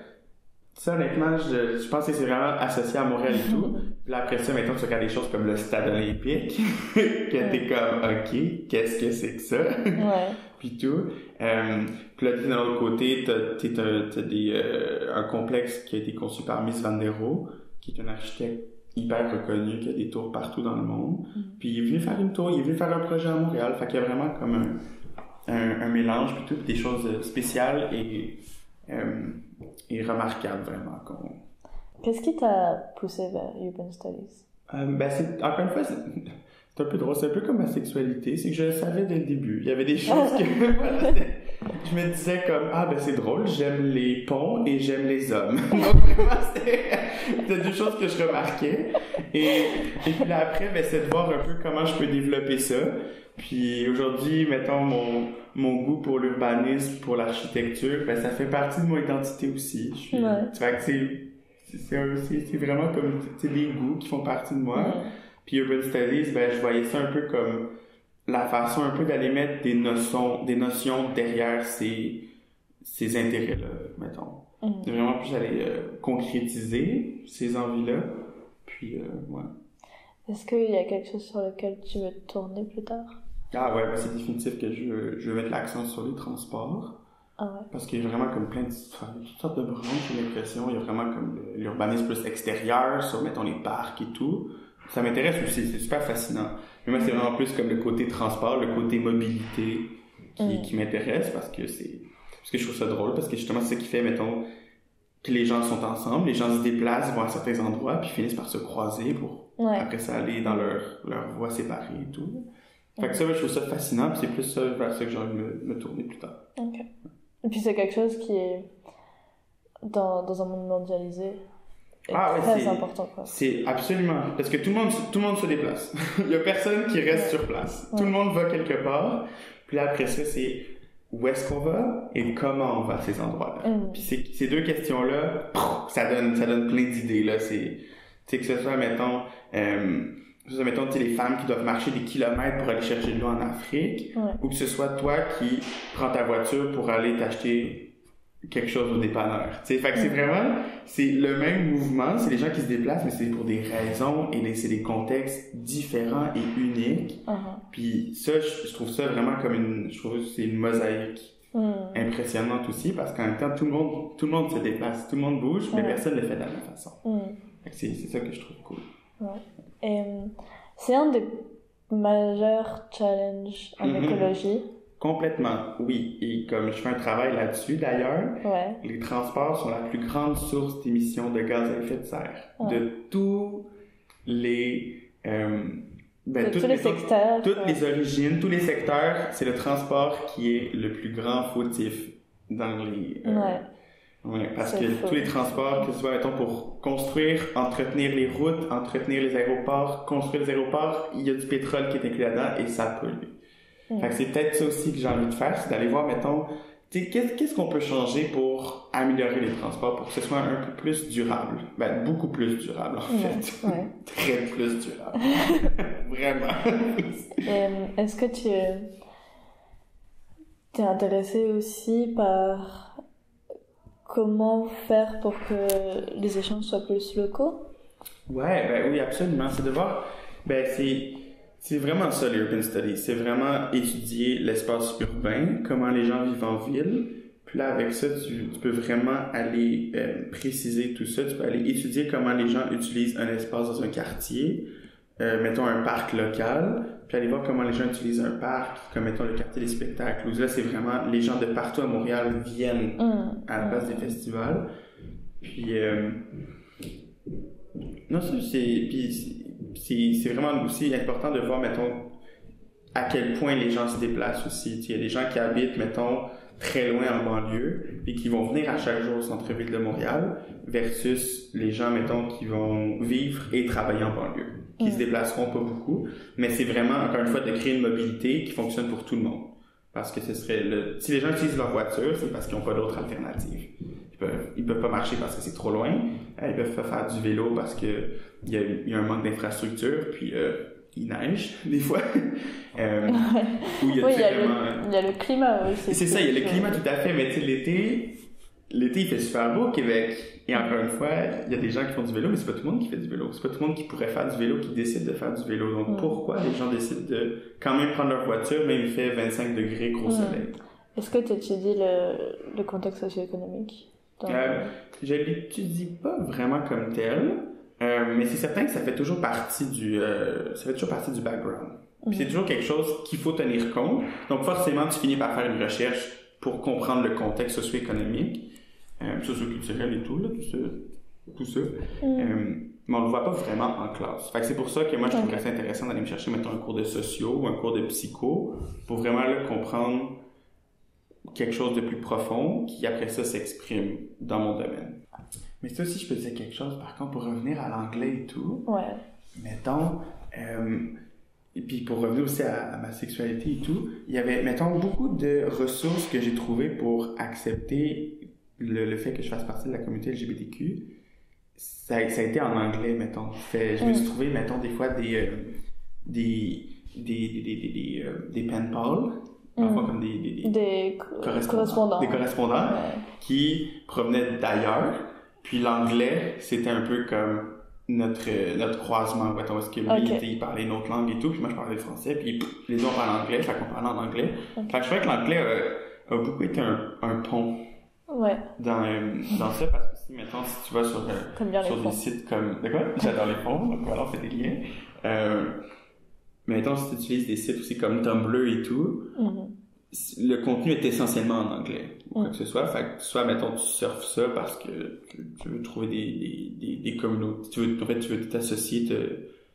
Ça, honnêtement, je pense que c'est vraiment associé à Montréal et tout. Puis là, après ça, mettons, tu regardes des choses comme le stade olympique, que t'es comme, OK, qu'est-ce que c'est que ça? Puis tout. Puis là, d'un autre côté, t'as un complexe qui a été conçu par Mies van der Rohe, qui est un architecte hyper reconnu, qui a des tours partout dans le monde. Puis il est venu faire il est venu faire un projet à Montréal. Fait qu'il y a vraiment comme un mélange, puis tout, des choses spéciales et remarquables, vraiment. Qu'est-ce qui t'a poussé vers Urban Studies? Encore une fois, c'est un peu drôle, c'est un peu comme ma sexualité, c'est que je le savais dès le début. Il y avait des choses que, je me disais comme, c'est drôle, j'aime les ponts et j'aime les hommes. Donc vraiment, c'était deux choses que je remarquais. Et puis là, après, c'est de voir un peu comment je peux développer ça. Puis aujourd'hui, mettons, mon goût pour l'urbanisme, pour l'architecture, ça fait partie de mon identité aussi. Tu vois que c'est vraiment comme, des goûts qui font partie de moi. Puis Urban Studies, je voyais ça un peu comme la façon un peu d'aller mettre des notions derrière ces intérêts-là, mettons. C'est vraiment plus aller concrétiser ces envies-là. Puis, ouais. Est-ce qu'il y a quelque chose sur lequel tu veux te tourner plus tard? Ah ouais, c'est définitif que je veux mettre l'accent sur les transports. Ah ouais. Parce qu'il y a vraiment comme plein de toutes sortes de branches, j'ai l'impression. Il y a vraiment comme l'urbanisme plus extérieur, sur, mettons, les parcs et tout. Ça m'intéresse aussi, c'est super fascinant. Mais moi, c'est vraiment plus comme le côté transport, le côté mobilité qui m'intéresse parce que je trouve ça drôle, parce que justement, c'est ça qui fait, mettons, que les gens sont ensemble, les gens se déplacent, vont à certains endroits, puis finissent par se croiser pour après ça aller dans leur voies séparées et tout. Fait que ça, je trouve ça fascinant, puis c'est plus ça vers ça que j'ai envie de me tourner plus tard. Ok. Et puis c'est quelque chose qui est dans un monde mondialisé. C'est important, quoi. C'est absolument, parce que tout le monde se déplace. Il y a personne qui reste sur place. Tout le monde va quelque part. Puis là, après ça, c'est où est-ce qu'on va et comment on va à ces endroits-là. Puis ces deux questions-là, ça donne plein d'idées, là. C'est que ce soit, mettons, les femmes qui doivent marcher des kilomètres pour aller chercher de l'eau en Afrique, ou que ce soit toi qui prends ta voiture pour aller t'acheter quelque chose au dépanneur. Fait que c'est le même mouvement, c'est les gens qui se déplacent, mais c'est pour des raisons et c'est des contextes différents et uniques. Puis ça, je trouve ça vraiment comme je trouve que c'est une mosaïque impressionnante aussi, parce qu'en même temps, tout le monde se déplace, tout le monde bouge, mais personne ne le fait de la même façon. Fait que c'est ça que je trouve cool. Et c'est un des majeurs challenges en écologie. Complètement, oui. Et comme je fais un travail là-dessus, d'ailleurs, les transports sont la plus grande source d'émissions de gaz à effet de serre. De tous les... tous les secteurs. Toutes les origines, tous les secteurs, c'est le transport qui est le plus grand fautif dans les... parce que tous les transports, que ce soit, mettons, pour construire, entretenir les routes, entretenir les aéroports, construire les aéroports, il y a du pétrole qui est inclus là-dedans et ça pollue. Fait que c'est peut-être ça aussi que j'ai envie de faire, c'est d'aller voir, mettons, qu'est-ce qu'on peut changer pour améliorer les transports, pour que ce soit un peu plus durable. Beaucoup plus durable, en fait. Très plus durable. Vraiment. Est-ce que tu t'es intéressé aussi par comment faire pour que les échanges soient plus locaux? Oui, absolument. C'est de voir, c'est vraiment ça, les Urban Studies. C'est vraiment étudier l'espace urbain, comment les gens vivent en ville. Puis là, avec ça, tu peux vraiment aller préciser tout ça. Tu peux aller étudier comment les gens utilisent un espace dans un quartier, mettons un parc local, puis aller voir comment les gens utilisent un parc, comme mettons le quartier des spectacles. Où là, c'est vraiment les gens de partout à Montréal viennent à la place des festivals. Puis, non, ça, c'est vraiment aussi important de voir, mettons, à quel point les gens se déplacent aussi. Il y a des gens qui habitent, mettons, très loin en banlieue et qui vont venir à chaque jour au centre-ville de Montréal versus les gens, mettons, qui vont vivre et travailler en banlieue, qui se déplaceront pas beaucoup. Mais c'est vraiment, encore une fois, de créer une mobilité qui fonctionne pour tout le monde. Parce que ce serait si les gens utilisent leur voiture, c'est parce qu'ils n'ont pas d'autre alternative. Ils peuvent pas marcher parce que c'est trop loin. Ils peuvent pas faire du vélo parce que il y a un manque d'infrastructure, puis il neige des fois. Il y a le climat aussi. C'est ça, il y a le climat tout à fait, mais tu sais, l'été il fait super beau au Québec. Et encore une fois, il y a des gens qui font du vélo, mais c'est pas tout le monde qui fait du vélo. C'est pas tout le monde qui pourrait faire du vélo, qui décide de faire du vélo. Donc pourquoi les gens décident de quand même prendre leur voiture, même il fait 25 degrés, gros soleil? Est-ce que tu étudies le contexte socio-économique? Je l'étudie pas vraiment comme tel, mais c'est certain que ça fait toujours partie du background. Puis c'est toujours quelque chose qu'il faut tenir compte. Donc forcément, tu finis par faire une recherche pour comprendre le contexte socio-économique, socio-culturel et tout, là, tout ça. Mais on le voit pas vraiment en classe. Fait que c'est pour ça que moi, je trouverais ça intéressant d'aller me chercher, mettons, un cours de socio ou un cours de psycho pour vraiment là, comprendre quelque chose de plus profond qui, après ça, s'exprime dans mon domaine. Mais ça aussi, je peux dire quelque chose, par contre, pour revenir à l'anglais et tout. Ouais. Mettons, et puis pour revenir aussi à ma sexualité et tout, il y avait, mettons, beaucoup de ressources que j'ai trouvées pour accepter le fait que je fasse partie de la communauté LGBTQ. Ça a été en anglais, mettons. Je me suis trouvé, mettons, des fois des pen pals, parfois comme des correspondants. Des correspondants qui provenaient d'ailleurs. Puis l'anglais, c'était un peu comme notre croisement. Mettons, parce que lui, il parlait une autre langue et tout, puis moi, je parlais le français, puis les deux, on parlait anglais, fait qu'on parlait en anglais. Fait que je trouvais que l'anglais a beaucoup été un pont. Ouais. Dans ça, parce que si, mettons, si tu vas sur des sites comme... De quoi? J'adore les fonds, donc voilà, on fait des liens. Mais mettons, si tu utilises des sites aussi comme Tumblr et tout, le contenu est essentiellement en anglais, ou quoi que ce soit. Fait que soit, mettons, tu surfes ça parce que tu veux trouver des communautés, tu veux t'associer,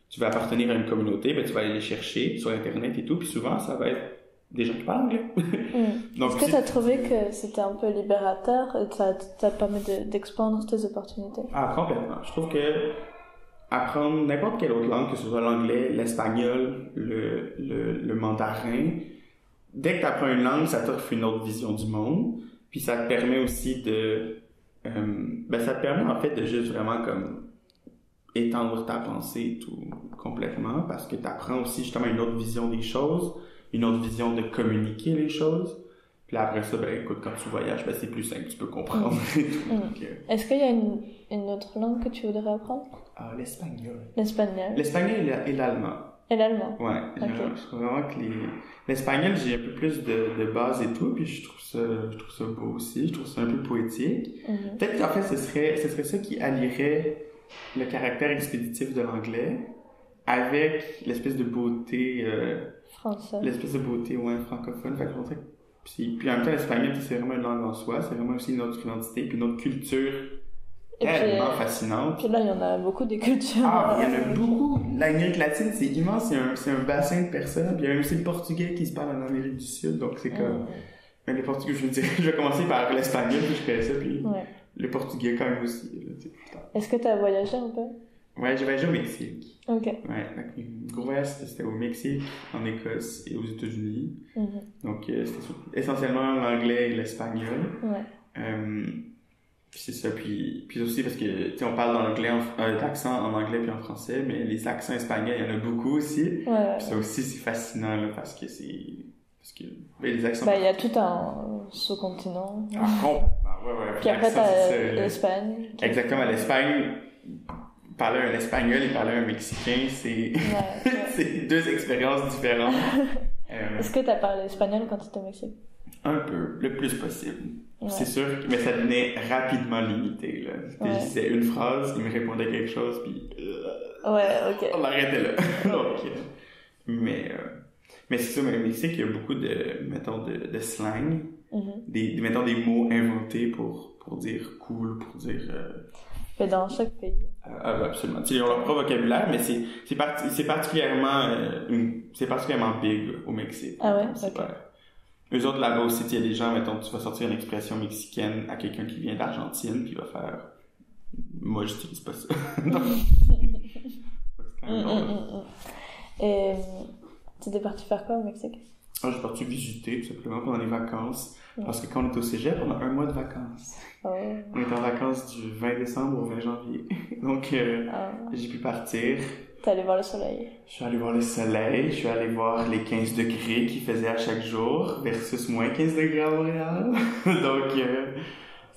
tu veux appartenir à une communauté, ben tu vas aller les chercher sur Internet et tout, puis souvent, ça va être des gens qui parlent anglais. Donc, est-ce que tu as trouvé que c'était un peu libérateur et ça te permet d'expandre tes opportunités? Ah, complètement. Je trouve que apprendre n'importe quelle autre langue, que ce soit l'anglais, l'espagnol, le mandarin, dès que tu apprends une langue, ça t'offre une autre vision du monde, puis ça te permet aussi ça te permet en fait de juste vraiment comme étendre ta pensée et tout complètement, parce que tu apprends aussi justement une autre vision des choses, une autre vision de communiquer les choses. Puis là, après ça, écoute, quand tu voyages, c'est plus simple, tu peux comprendre et tout. Donc, est-ce qu'il y a une autre langue que tu voudrais apprendre? Ah, l'espagnol. L'espagnol et l'allemand. Et l'allemand? Ouais, je trouve vraiment que l'espagnol, j'ai un peu plus de base et tout, puis je trouve ça beau aussi, je trouve ça un peu poétique. Peut-être qu'en fait, ce serait ça qui allierait le caractère expéditif de l'anglais avec l'espèce de beauté française. L'espèce de beauté francophone. Fait que puis en même temps, l'espagnol, c'est vraiment une langue en soi, c'est vraiment aussi une autre identité, puis une autre culture tellement fascinante. Puis là, il y en a beaucoup des cultures. Ah, il y en a beaucoup. L'Amérique latine, c'est immense, c'est un bassin de personnes, puis il y a aussi le portugais qui se parle en Amérique du Sud, donc c'est comme... Mais le portugais, je vais commencer par l'espagnol, puis je connais ça, puis le portugais quand même aussi. Est-ce que tu as voyagé un peu? Ouais, j'ai voyagé au Mexique. Ok. Ouais, le gros voyage, c'était au Mexique, en Écosse et aux États-Unis. Donc, c'était essentiellement l'anglais et l'espagnol. Ouais. Puis c'est ça, puis aussi parce que, tu sais, on parle d'anglais, d'accent en anglais puis en français, mais les accents espagnols, il y en a beaucoup aussi. Ouais. Puis ça aussi, c'est fascinant, là, parce que les accents... Il y a tout un sous-continent. Ah, complètement, ouais. Puis après, t'as l'Espagne. Exactement, l'Espagne... Parler un espagnol et parler un mexicain, c'est c'est deux expériences différentes. Est-ce que tu as parlé espagnol quand tu étais au Mexique? Un peu, le plus possible. Ouais. C'est sûr, mais ça devenait rapidement limité. Là. Je disais une phrase, il me répondait quelque chose, puis on arrêtait là. Donc, mais c'est ça, mais au Mexique, il y a beaucoup de slang, mettons des mots inventés pour dire cool, pour dire... dans chaque pays. Absolument. Ils ont leur propre vocabulaire, mais c'est particulièrement big au Mexique. Ah ouais? Okay. Eux autres, là-bas aussi, il y a des gens, mettons, tu vas sortir une expression mexicaine à quelqu'un qui vient d'Argentine, puis il va faire... Moi, j'utilise pas ça. Donc, c'est quand même drôle. Et tu es parti faire quoi au Mexique? Je suis parti visiter, tout simplement, pendant les vacances. Parce que quand on est au cégep, on a un mois de vacances. On est en vacances du 20 décembre au 20 janvier. Donc, j'ai pu partir. T'es allé voir le soleil? Je suis allé voir le soleil. Je suis allé voir les 15 degrés qu'il faisait à chaque jour versus moins 15 degrés à Montréal. Donc,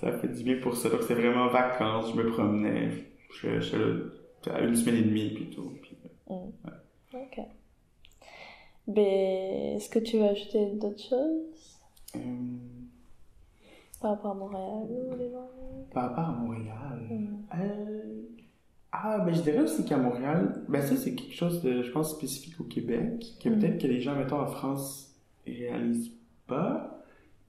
ça fait du bien pour ça. Donc, c'est vraiment vacances. Je me promenais. Je suis là une semaine et demie, puis tout. Puis, Ok. Mais est-ce que tu veux ajouter d'autres choses? Par rapport à Montréal ou les gens? Par rapport à Montréal? Je dirais aussi qu'à Montréal, ça c'est quelque chose de, je pense, spécifique au Québec, que peut-être que les gens, mettons, en France, réalisent pas.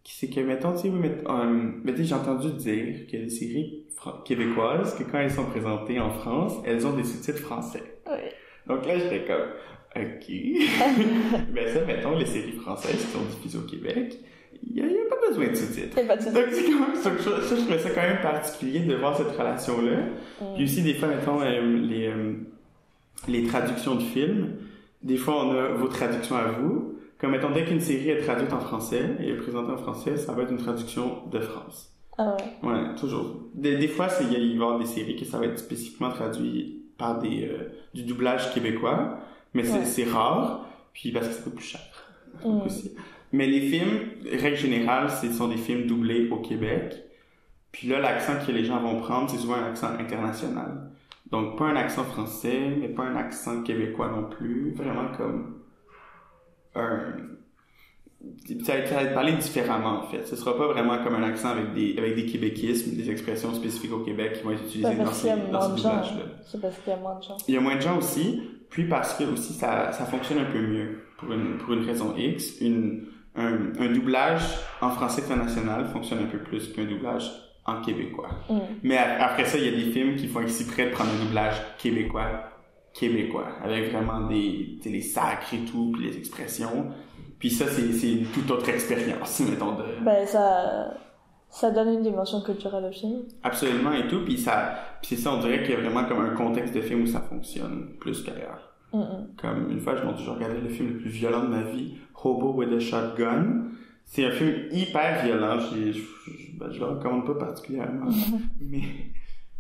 c'est que, mettons, tu sais, j'ai entendu dire que les séries québécoises, que quand elles sont présentées en France, elles ont des sous-titres français. Oui. Donc là, j'étais comme, ok. Mais ça, mettons, les séries françaises qui sont diffusées au Québec, il y a pas besoin de sous-titres. Il n'y a pas de sous-titres. Donc, c'est quand même, ça, je trouvais ça quand même particulier de voir cette relation-là. Puis aussi, des fois, mettons, les traductions de films, des fois, on a vos traductions à vous. Comme, mettons, dès qu'une série est traduite en français et est présentée en français, ça va être une traduction de France. Ah ouais? Ouais, toujours. Des fois, il va y avoir des séries que ça va être spécifiquement traduit par du doublage québécois, mais c'est rare, puis parce que ça coûte plus cher aussi. Mais les films, règle générale, ce sont des films doublés au Québec. Puis là, l'accent que les gens vont prendre, c'est souvent un accent international. Donc, pas un accent français, mais pas un accent québécois non plus. Vraiment comme ça va être parlé différemment, en fait. Ce sera pas vraiment comme un accent avec des québéquismes, des expressions spécifiques au Québec qui vont être utilisées dans ces doublages-là. C'est parce qu'il y a moins de gens. Il y a moins de gens aussi, puis parce que aussi ça fonctionne un peu mieux. Pour une raison X, un doublage en français international fonctionne un peu plus qu'un doublage en québécois. Mais après ça, il y a des films qui font exprès de prendre un doublage québécois, avec vraiment les sacres et tout, puis les expressions. Puis ça, c'est une toute autre expérience, mettons. Ben, ça donne une dimension culturelle au film. Absolument, et tout. Puis c'est ça, on dirait qu'il y a vraiment comme un contexte de film où ça fonctionne plus qu'ailleurs. Comme une fois, je regardais le film le plus violent de ma vie, Hobo with a Shotgun. C'est un film hyper violent. Je le recommande pas particulièrement.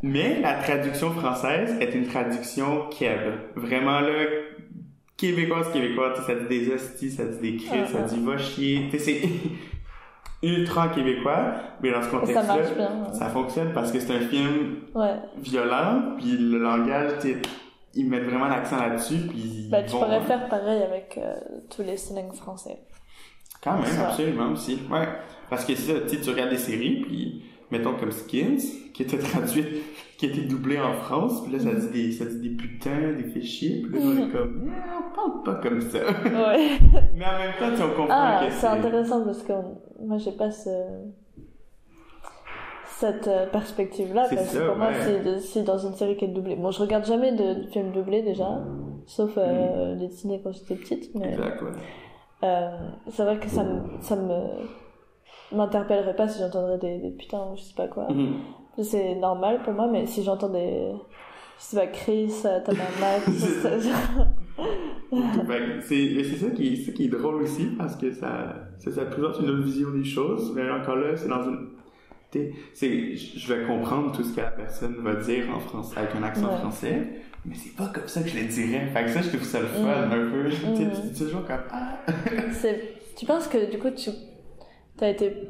Mais la traduction française est une traduction keb. Vraiment là, québécoise, ça dit des hosties, ça dit des cris, ça dit va chier. C'est ultra québécois, mais dans ce contexte-là, ça fonctionne parce que c'est un film violent, puis le langage, ils mettent vraiment l'accent là-dessus, puis tu pourrais faire pareil avec tous les slangs français. Quand même, absolument aussi. Ouais. Parce que c'est ça, tu regardes des séries, puis mettons comme Skins, qui était traduite, qui était doublée en France, puis là ça dit des putains, des fichiers, puis là on est comme, on parle pas comme ça. Ouais. Mais en même temps, on comprend que c'est intéressant parce que moi j'ai pas cette perspective-là, parce que pour moi c'est dans une série qui est doublée. Bon, je regarde jamais de films doublés déjà, sauf les Disney quand j'étais petite, mais exact, c'est vrai que ça m'interpellerait pas si j'entendrais des putains ou je sais pas quoi. C'est normal pour moi, mais si j'entends des, je sais pas, Chris, tabarnak, c'est ça qui est drôle aussi, parce que ça présente une autre vision des choses, mais encore là, c'est dans une, je vais comprendre tout ce que la personne va dire en français, avec un accent français, mais c'est pas comme ça que je le dirais. Fait que ça, je trouve ça le fun, un peu. Tu dis toujours comme, Tu penses que, du coup, t'as été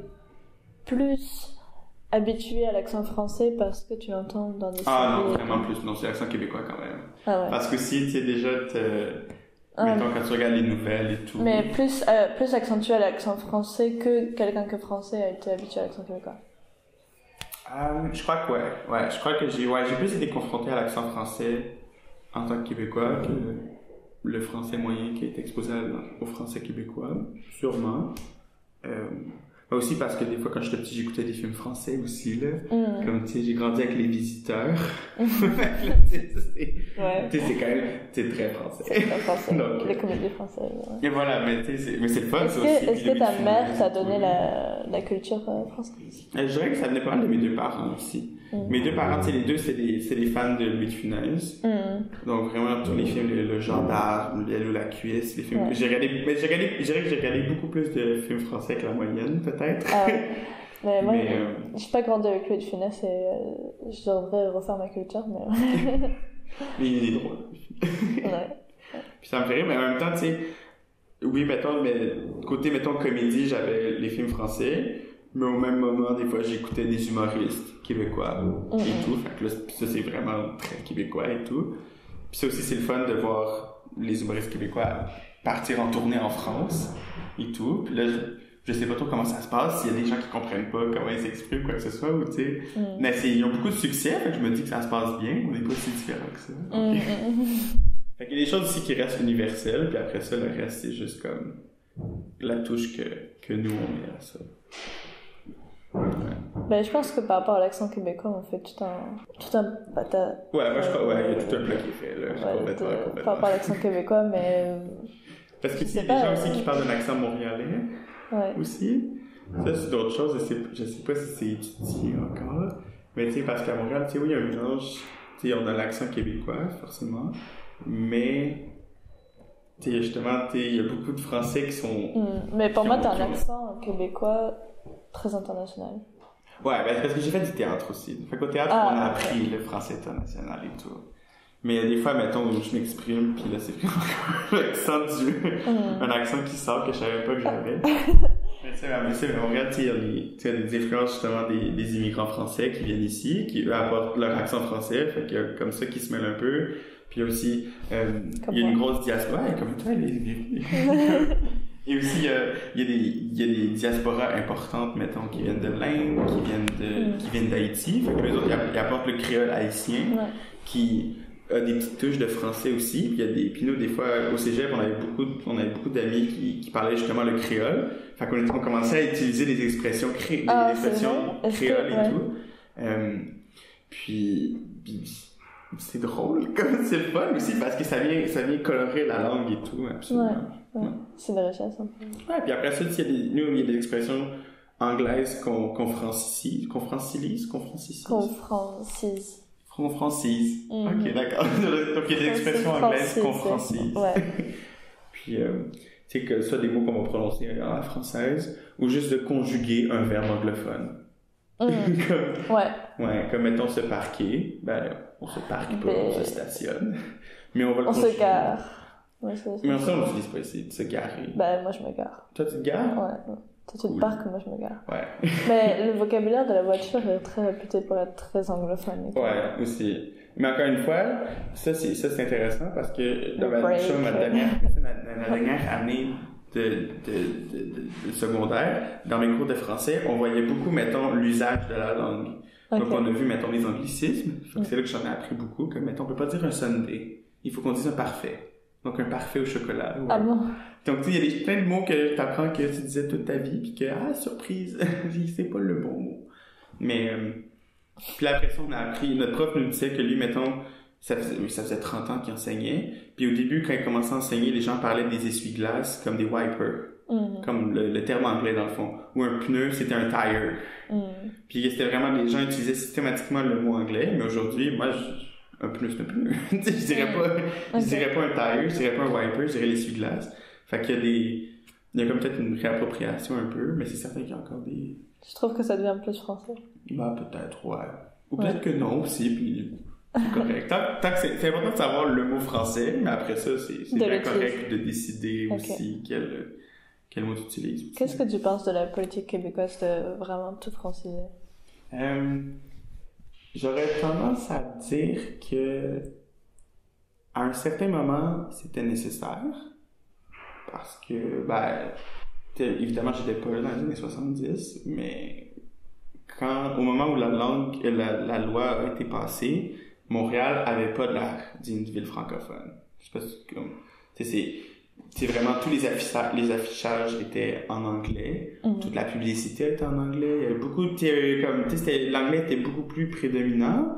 plus habitué à l'accent français parce que tu l'entends dans des séries? Non, vraiment plus. Non, c'est l'accent québécois quand même. Ah ouais. Parce que si, tu sais, déjà, mettons, quand tu regardes les nouvelles et tout. Mais plus accentué à l'accent français que quelqu'un que français a été habitué à l'accent québécois. Je crois que ouais. Je crois que j'ai plus été confronté à l'accent français en tant que Québécois que le français moyen qui est exposé au français québécois, sûrement. Mais aussi parce que des fois, quand j'étais petit, j'écoutais des films français aussi, là. Comme, tu sais, j'ai grandi avec Les Visiteurs. C'est quand même, très français. C'est très français. Donc, les comédies françaises. Et voilà, mais tu sais, c'est le fun, ça aussi. Est-ce que ta mère t'a donné la culture française? Je dirais que ça venait pas mal de mes deux parents aussi. Mes deux parents, tu sais, les deux, c'est des fans de Louis de Funès. Donc, vraiment, tous les films, le gendarme, L'aile ou la cuisse, les films. Je dirais que j'ai regardé beaucoup plus de films français que la moyenne, peut-être. Mais moi, j'ai pas grandi avec Louis de Funès et je devrais refaire ma culture, mais... Mais il est drôle. Puis ça me fait rire, mais en même temps, tu sais, oui, mettons, mais côté, mettons, comédie, j'avais les films français, mais au même moment, des fois, j'écoutais des humoristes québécois et tout. Fait que là, ça, c'est vraiment très québécois et tout. Puis ça aussi, c'est le fun de voir les humoristes québécois partir en tournée en France et tout. Puis là, je sais pas trop comment ça se passe, s'il y a des gens qui comprennent pas comment ils s'expriment, quoi que ce soit, ou tu sais. Mais ils ont beaucoup de succès, fait que je me dis que ça se passe bien, on n'est pas si différents que ça. Fait qu'il y a des choses aussi qui restent universelles, puis après ça, le reste, c'est juste comme la touche que nous, on met à ça. Ouais. Ben, je pense que par rapport à l'accent québécois, on fait tout un pata. Ouais, moi je crois, ouais, il y a tout un plat qui est fait, là. Complètement. Par rapport à l'accent québécois, mais. Parce qu'il y a des gens aussi qui parlent d'un accent montréalais. Ouais. Aussi. Ça, c'est d'autres choses, je sais pas si c'est étudié encore. Mais tu sais, parce qu'à Montréal, tu sais, oui, il y a un mélange. Tu sais, on a l'accent québécois, forcément. Mais. Tu sais, justement, il y a beaucoup de Français qui sont. Mais pour moi, t'as un accent québécois très international. Ouais, ben, parce que j'ai fait du théâtre aussi. Fait qu'au théâtre, on a appris le français international et tout. Mais il y a des fois, mettons, où je m'exprime, puis là, c'est vraiment l'accent un accent qui sort que je savais pas que j'avais. Mais tu sais, mais on regarde, tu sais, il y a des influences, justement, des immigrants français qui viennent ici, qui, eux, apportent leur accent français, fait qu'il y a comme ça qui se mêle un peu. Puis il y a aussi, il y a une grosse diaspora, comme toi, Et aussi, il y a des diasporas importantes, mettons, qui viennent de l'Inde, qui viennent d'Haïti. Fait que les autres, ils apportent le créole haïtien, qui a des petites touches de français aussi. Puis nous, des fois, au cégep, on avait beaucoup d'amis qui parlaient justement le créole. Fait qu'on commençait à utiliser des expressions créoles et tout. Puis c'est drôle, comme c'est le fun aussi, parce que ça vient colorer la langue et tout, absolument. Ouais. C'est de richesse, un peu. Ouais, puis après ça, il y a des expressions anglaises qu'on francise. Ok, d'accord. Donc il y a des expressions anglaises qu'on francise. Ouais. Puis, tu sais, que ça, des mots qu'on va prononcer en française, ou juste de conjuguer un verbe anglophone. Comme mettons se parquer, ben on se parque pas, on se stationne, mais on va le conjuguer. On se gare. Mais ça, on l'utilise pas ici, de se garer. Ben moi je me gare. Toi tu te gares? Ouais. Toi tu te parques, moi je me gare. Ouais. Mais le vocabulaire de la voiture est très réputé pour être très anglophone. Ouais, aussi. Mais encore une fois, ça c'est intéressant parce que dans ma dernière année de secondaire, dans mes cours de français, on voyait beaucoup, mettons, l'usage de la langue. Donc, on a vu, mettons, les anglicismes. C'est là que j'en ai appris beaucoup, que, mettons, on peut pas dire un sundae. Il faut qu'on dise un parfait. Donc, un parfait au chocolat. Ouais. Ah bon? Donc, tu sais, il y a plein de mots que t'apprends que tu disais toute ta vie, puis que, surprise, c'est pas le bon mot. Mais, puis après ça, on a appris, notre prof nous disait que lui, mettons, ça faisait 30 ans qu'il enseignait. Puis au début, quand il commençait à enseigner, les gens parlaient des essuie-glaces comme des wipers. Comme le terme anglais dans le fond. Ou un pneu, c'était un tire. Puis c'était vraiment, les gens utilisaient systématiquement le mot anglais. Mais aujourd'hui, moi, un pneu, c'est un pneu. je dirais pas un tire, je dirais pas un wiper, je dirais l'essuie-glace. Fait qu'il il y a comme peut-être une réappropriation un peu, mais c'est certain qu'il y a encore des... Je trouve que ça devient plus français. Bah, peut-être, ouais. Ou peut-être que non aussi, puis... C'est correct. Tant que c'est important de savoir le mot français, mais après ça, c'est bien correct de décider aussi quel mot tu utilises. Qu'est-ce que tu penses de la politique québécoise de vraiment tout franciser? J'aurais tendance à dire que à un certain moment, c'était nécessaire. Parce que, évidemment, j'étais pas là dans les années 70, mais au moment où la loi a été passée, Montréal avait pas l'air d'une ville francophone. Je sais pas si c'est vraiment tous les affichages étaient en anglais, toute la publicité était en anglais, il y avait beaucoup l'anglais était beaucoup plus prédominant.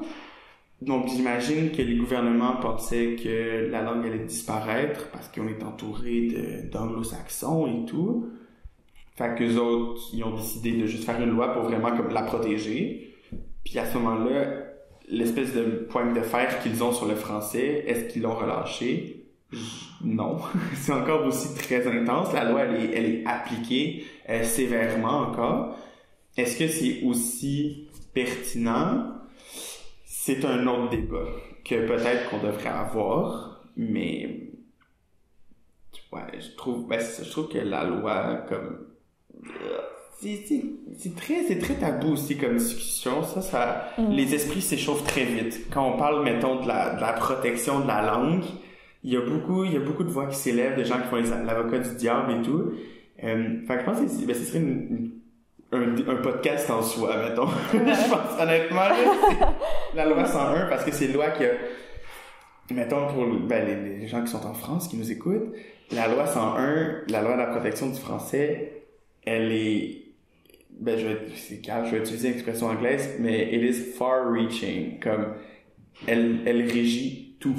Donc j'imagine que les gouvernements pensaient que la langue allait disparaître parce qu'on est entouré d'anglo-saxons et tout. Fait qu'eux autres, ils ont décidé de juste faire une loi pour vraiment comme la protéger. Puis à ce moment-là, l'espèce de poigne de fer qu'ils ont sur le français, est-ce qu'ils l'ont relâché? Non. C'est encore aussi très intense. La loi, elle est appliquée sévèrement encore. Est-ce que c'est aussi pertinent? C'est un autre débat que peut-être qu'on devrait avoir, mais ouais, je trouve que la loi, comme c'est très tabou aussi comme discussion. Les esprits s'échauffent très vite. Quand on parle, mettons, de la protection de la langue, il y a beaucoup de voix qui s'élèvent, de gens qui font l'avocat du diable et tout. Fait que je pense que ce serait un podcast en soi, mettons. Je pense honnêtement, là, c'est la loi 101, parce que c'est une loi qui a mettons pour les gens qui sont en France, qui nous écoutent, la loi 101, la loi de la protection du français, elle est, je vais utiliser l'expression anglaise, mais it is far-reaching, comme elle régit tout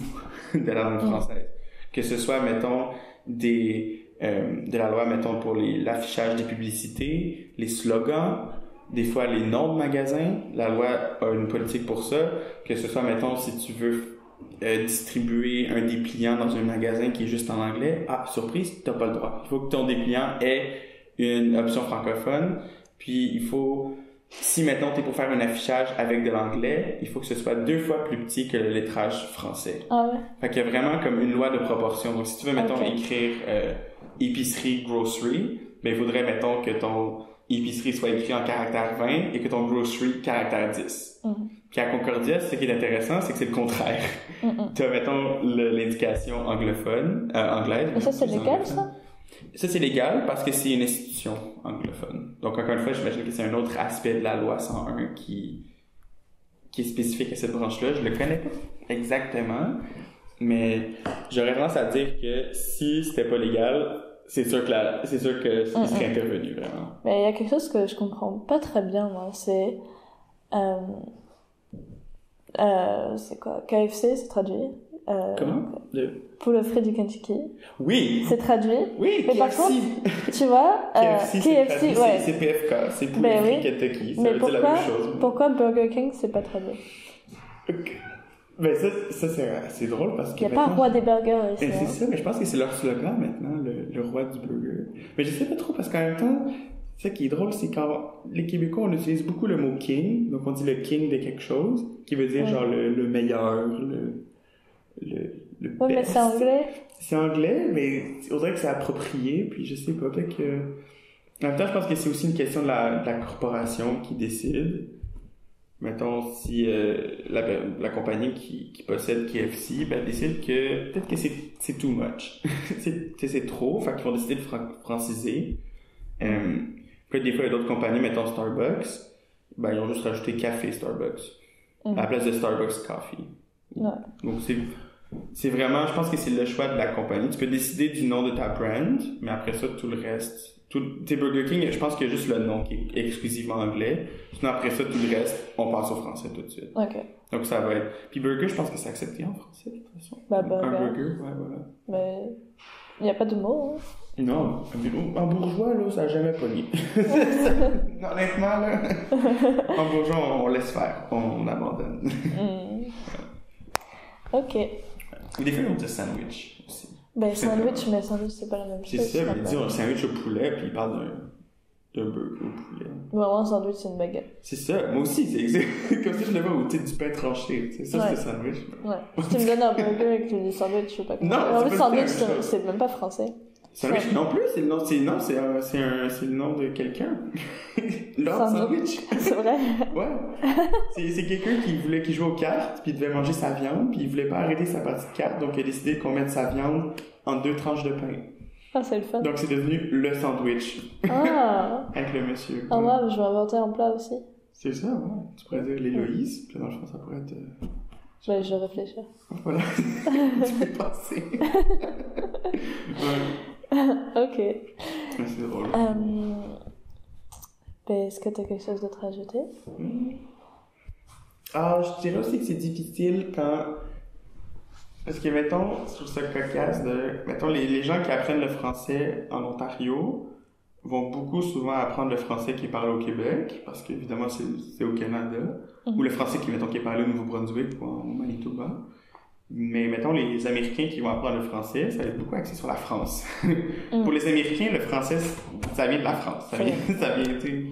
de la langue française. Que ce soit, mettons, de la loi, mettons, pour l'affichage des publicités, les slogans, des fois les noms de magasins, la loi a une politique pour ça, que ce soit, mettons, si tu veux distribuer un dépliant dans un magasin qui est juste en anglais, surprise, t'as pas le droit. Il faut que ton dépliant ait une option francophone, puis il faut, si mettons t'es pour faire un affichage avec de l'anglais, il faut que ce soit 2 fois plus petit que le lettrage français. Ah ouais? Fait qu'il y a vraiment comme une loi de proportion. Donc si tu veux, mettons, écrire épicerie, grocery, ben il faudrait, mettons, que ton épicerie soit écrit en caractère 20 et que ton grocery caractère 10. Puis à Concordia, ce qui est intéressant, c'est que c'est le contraire. T'as, mettons, l'indication anglophone, anglaise. Et ça, c'est légal, ça? Ça, c'est légal parce que c'est une institution anglophone. Donc, encore une fois, j'imagine que c'est un autre aspect de la loi 101 qui est spécifique à cette branche-là. Je le connais pas exactement, mais j'aurais tendance à dire que si c'était pas légal, c'est sûr que il serait intervenu, vraiment. Mais il y a quelque chose que je comprends pas très bien, moi. C'est quoi? KFC, c'est traduit. Comment? Poulet frit du Kentucky. Oui! C'est traduit. Oui, mais KFC. Par contre, tu vois, KFC, ouais. C'est PFK, c'est Poulet frit Kentucky. Ça veut dire la même chose. Pourquoi Burger King, c'est pas traduit? Ben ça c'est drôle parce que il n'y a pas un roi des burgers ici. C'est ça, mais je pense que c'est leur slogan maintenant, le roi du burger. Mais je sais pas trop parce qu'en même temps, ce qui est drôle, c'est quand les Québécois, on utilise beaucoup le mot king, donc on dit le king de quelque chose, qui veut dire genre le meilleur, le best. Mais c'est anglais. C'est anglais, mais on dirait que c'est approprié, puis je sais pas, peut-être que... En même temps, je pense que c'est aussi une question de la corporation qui décide. Mettons, si la compagnie qui possède KFC décide que peut-être que c'est too much. c'est trop, fait qu'ils vont décider de franciser. Puis des fois, il y a d'autres compagnies, mettons Starbucks, ils ont juste rajouté café Starbucks à la place de Starbucks Coffee. Ouais. Donc c'est vraiment, je pense que c'est le choix de la compagnie. Tu peux décider du nom de ta brand, mais après ça, tout le reste... Burger King, je pense qu'il y a juste le nom qui est exclusivement anglais. Sinon, après ça, tout le reste, on passe au français tout de suite. Ok. Donc, ça va être... Puis burger, je pense que c'est accepté en français, de toute façon. Un burger, ouais, voilà. Mais il n'y a pas de mot, hein? Non, en bourgeois, là, ça n'a jamais pogné. Honnêtement, là, en bourgeois, on laisse faire, on abandonne. Ok. Ou des fois, on dit sandwich aussi. Sandwich, mais sandwich, c'est pas la même chose. C'est ça, mais disons un sandwich au poulet, puis il parle d'un burger au poulet. Vraiment, un sandwich, c'est une baguette. C'est ça, moi aussi, c'est comme si je l'avais au du pain tranché, tu sais, ça c'est sandwich. Ouais. Si tu me donnes un burger et que tu me dis sandwich, je sais pas quoi. Non, en fait, sandwich, c'est même pas français. Sandwich non plus, c'est le nom de quelqu'un. Lord Sandwich. C'est vrai? Ouais. C'est quelqu'un qui jouait aux cartes, puis il devait manger sa viande, puis il voulait pas arrêter sa partie de cartes, donc il a décidé qu'on mette sa viande en 2 tranches de pain. Ah, c'est le fun. Donc c'est devenu le sandwich. Ah! Avec le monsieur. Ah ouais, je vais inventer un plat aussi. C'est ça, ouais. Tu pourrais dire l'Héloïse, puis dans le fond, ça pourrait être... Je vais réfléchir. Voilà. Tu peux penser. Ouais. Ok. C'est drôle. Est-ce que tu as quelque chose d'autre à ajouter? Je dirais aussi que c'est difficile quand... Parce que, mettons, je trouve ça cocasse mettons, les gens qui apprennent le français en Ontario vont beaucoup souvent apprendre le français qui est parlé au Québec, parce qu'évidemment, c'est au Canada, ou le français qui est parlé au Nouveau-Brunswick ou au Manitoba. Mais mettons, les Américains qui vont apprendre le français, ça va être beaucoup axé sur la France. Pour les Américains, le français, ça vient de la France. Ça vient, tu sais.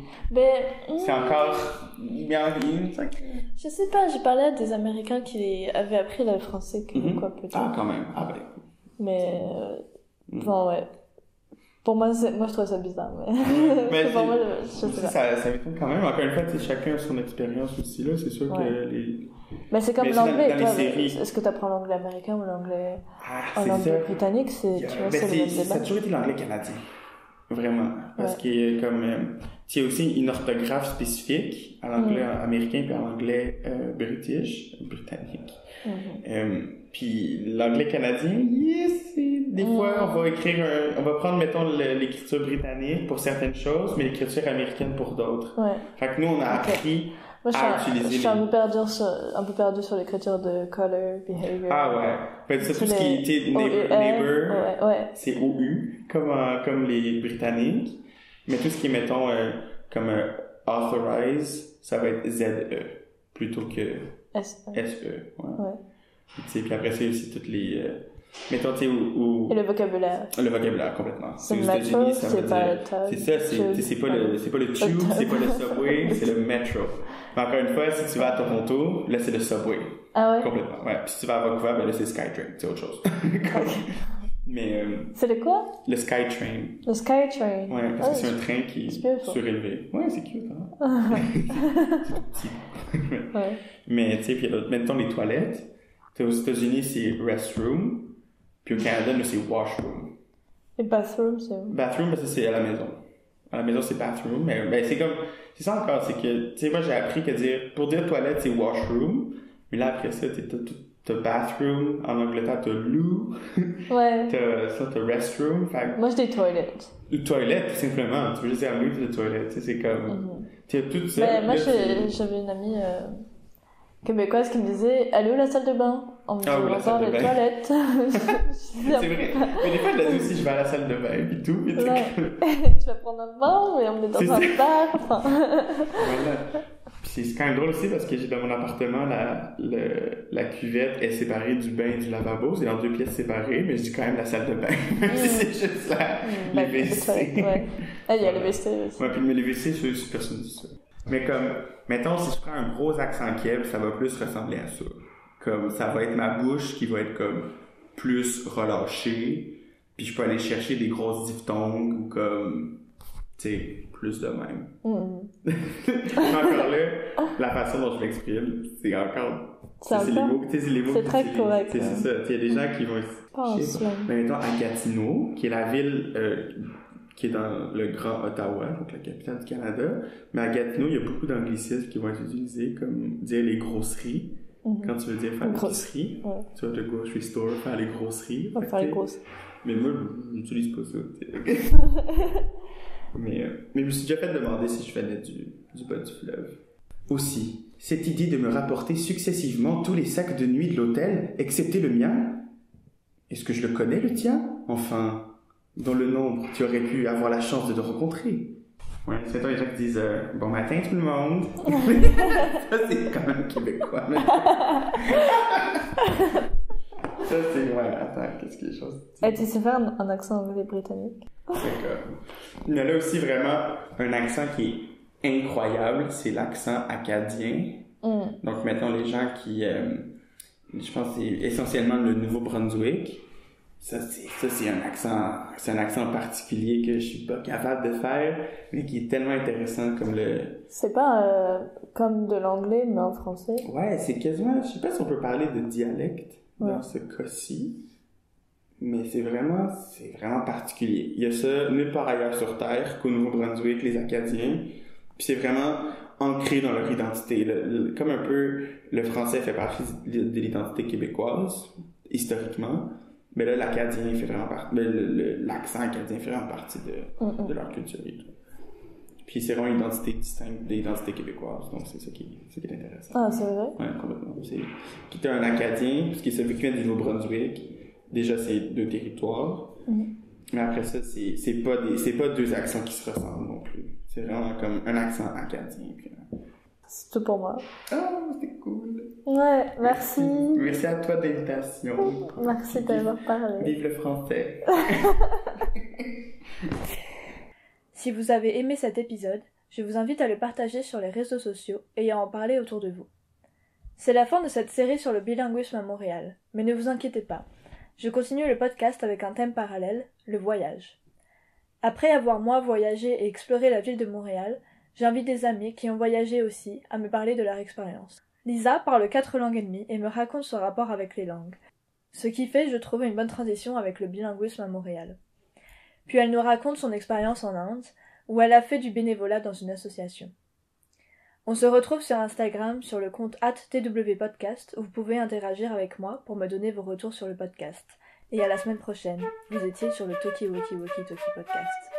C'est encore bien. Je sais pas, j'ai parlé à des Américains qui avaient appris le français peut-être. Ah, quand même. Ah, ben. Mais, bon, ouais. Pour moi, moi, je trouve ça bizarre, mais pour moi, je sais pas. Ça m'étonne quand même. Encore une fois, chacun a son expérience aussi, là. C'est sûr que Mais c'est comme l'anglais, dans les séries. Est-ce que tu apprends l'anglais américain ou l'anglais britannique, britannique, c'est le même débat. Ça a toujours été l'anglais canadien. Vraiment. Parce qu'il y a comme... il y a aussi une orthographe spécifique à l'anglais américain puis à l'anglais britannique. Puis l'anglais canadien, des fois, on va écrire on va prendre, mettons, l'écriture britannique pour certaines choses, mais l'écriture américaine pour d'autres. Fait que nous, on a appris moi, à utiliser je suis un peu perdu sur l'écriture de color, behavior. Ah ouais. Fait que c'est tout ce qui est neighbor, c'est OU, comme les Britanniques. Mais tout ce qui est, mettons, comme authorize, ça va être ZE, plutôt que SE. Puis après ça, il y a aussi toutes les... mettons, tu sais, et le vocabulaire. Le vocabulaire, complètement. C'est le metro, c'est pas le tug. C'est ça, c'est pas le tube, c'est pas le subway, c'est le metro. Mais encore une fois, si tu vas à Toronto, là, c'est le subway. Ah ouais? Complètement, ouais. Puis si tu vas à Vancouver, ben là, c'est Skytrain, c'est autre chose. Mais... c'est le quoi? Le Skytrain. Le Skytrain. Ouais, parce que c'est un train qui est surélevé. Ouais, c'est cute, hein? C'est tout petit. Mais, tu sais, puis mettons les toilettes. Aux États-Unis, c'est restroom. Puis au Canada, nous, c'est washroom. Et bathroom, c'est où? Bathroom, parce que c'est à la maison. À la maison, c'est bathroom. Mais ben, c'est comme... C'est ça encore, c'est que... Tu sais, moi, j'ai appris que pour dire toilette, c'est washroom. Mais là, après ça, t'as bathroom. En Angleterre, t'as loo. Ouais. t'as restroom. Moi, je dis toilette. Toilette, tout simplement. Tu veux juste dire loo, de toilette. Tu sais, c'est comme... Tu as tout ça. Ben, moi, j'avais une amie... québécoise qui me disait allez où la salle de bain en me disant les toilettes. C'est vrai, mais des fois je la dis aussi, je vais à la salle de bain et tout, mais tu vas prendre un bain mais on est dans un bar, enfin. Voilà. Puis c'est quand même drôle aussi parce que j'ai dans mon appartement la cuvette est séparée du bain et du lavabo, c'est dans 2 pièces séparées, mais je dis quand même la salle de bain, même si c'est juste les WC. Il y a les WC aussi. Ouais, puis les WC, c'est personne dit ça. Mais comme, mettons, si je prends un gros accent keb, ça va plus ressembler à ça. Comme, ça va être ma bouche qui va être comme plus relâchée, puis je peux aller chercher des grosses diphtongues ou comme, tu sais, plus de même. Encore là, la façon dont je l'exprime, c'est encore... C'est les mots, tu sais, les mots... C'est très correct. C'est ça. Il y a des gens qui vont... Mais mettons, à Gatineau, qui est la ville... qui est dans le Grand Ottawa, donc la capitale du Canada. Mais à Gatineau, il y a beaucoup d'anglicismes qui vont être utilisés, comme dire les grosseries. Quand tu veux dire faire l'épicerie, tu vas au grocery store, faire les grosseries. On va faire les grosses. Mais moi, je n'utilise pas ça. mais je me suis déjà fait demander si je venais du bas du fleuve. Aussi, cette idée de me rapporter successivement tous les sacs de nuit de l'hôtel, excepté le mien. Est-ce que je le connais, le tien? Enfin... dans le nombre, tu aurais pu avoir la chance de te rencontrer. Ouais, c'est toi les gens qui disent bon matin tout le monde. Ça, c'est quand même québécois. Mais... ça, c'est... Ouais, attends, qu'est-ce que les choses... Et tu sais faire un accent anglais britannique? D'accord. Il y a là aussi vraiment un accent qui est incroyable, c'est l'accent acadien. Donc, mettons les gens qui... je pense que c'est essentiellement le Nouveau-Brunswick. Ça, c'est un accent particulier que je suis pas capable de faire, mais qui est tellement intéressant comme le... C'est pas comme de l'anglais, mais en français? Ouais, c'est quasiment... Je sais pas si on peut parler de dialecte dans ce cas-ci, mais c'est vraiment particulier. Il y a ça nulle part ailleurs sur Terre qu'au Nouveau-Brunswick, les Acadiens, puis c'est vraiment ancré dans leur identité. Comme un peu, le français fait partie de l'identité québécoise, historiquement. Mais là, l'acadien fait vraiment partie, l'accent acadien fait vraiment partie de leur culture et tout. Puis c'est vraiment une identité distincte de l'identité québécoise, donc c'est ça qui est intéressant. Ah, c'est vrai? Ouais, complètement. Qui était un acadien, puisqu'il est celui qui vient du Nouveau-Brunswick, déjà c'est 2 territoires, mais après ça, c'est pas 2 accents qui se ressemblent non plus. C'est vraiment comme un accent acadien. Puis, c'est tout pour moi. Ah, c'était cool. Ouais, merci. Merci à toi de l'invitation. Merci d'avoir parlé. Vive le français. Si vous avez aimé cet épisode, je vous invite à le partager sur les réseaux sociaux et à en parler autour de vous. C'est la fin de cette série sur le bilinguisme à Montréal, mais ne vous inquiétez pas. Je continue le podcast avec un thème parallèle, le voyage. Après avoir moi voyagé et exploré la ville de Montréal, j'invite des amis qui ont voyagé aussi à me parler de leur expérience. Lisa parle 4 langues et demie et me raconte son rapport avec les langues. Ce qui fait, je trouve, une bonne transition avec le bilinguisme à Montréal. puis elle nous raconte son expérience en Inde, où elle a fait du bénévolat dans une association. On se retrouve sur Instagram sur le compte @twpodcast où vous pouvez interagir avec moi pour me donner vos retours sur le podcast. Et à la semaine prochaine. Vous étiez sur le Toki Woki Woki Toki Podcast.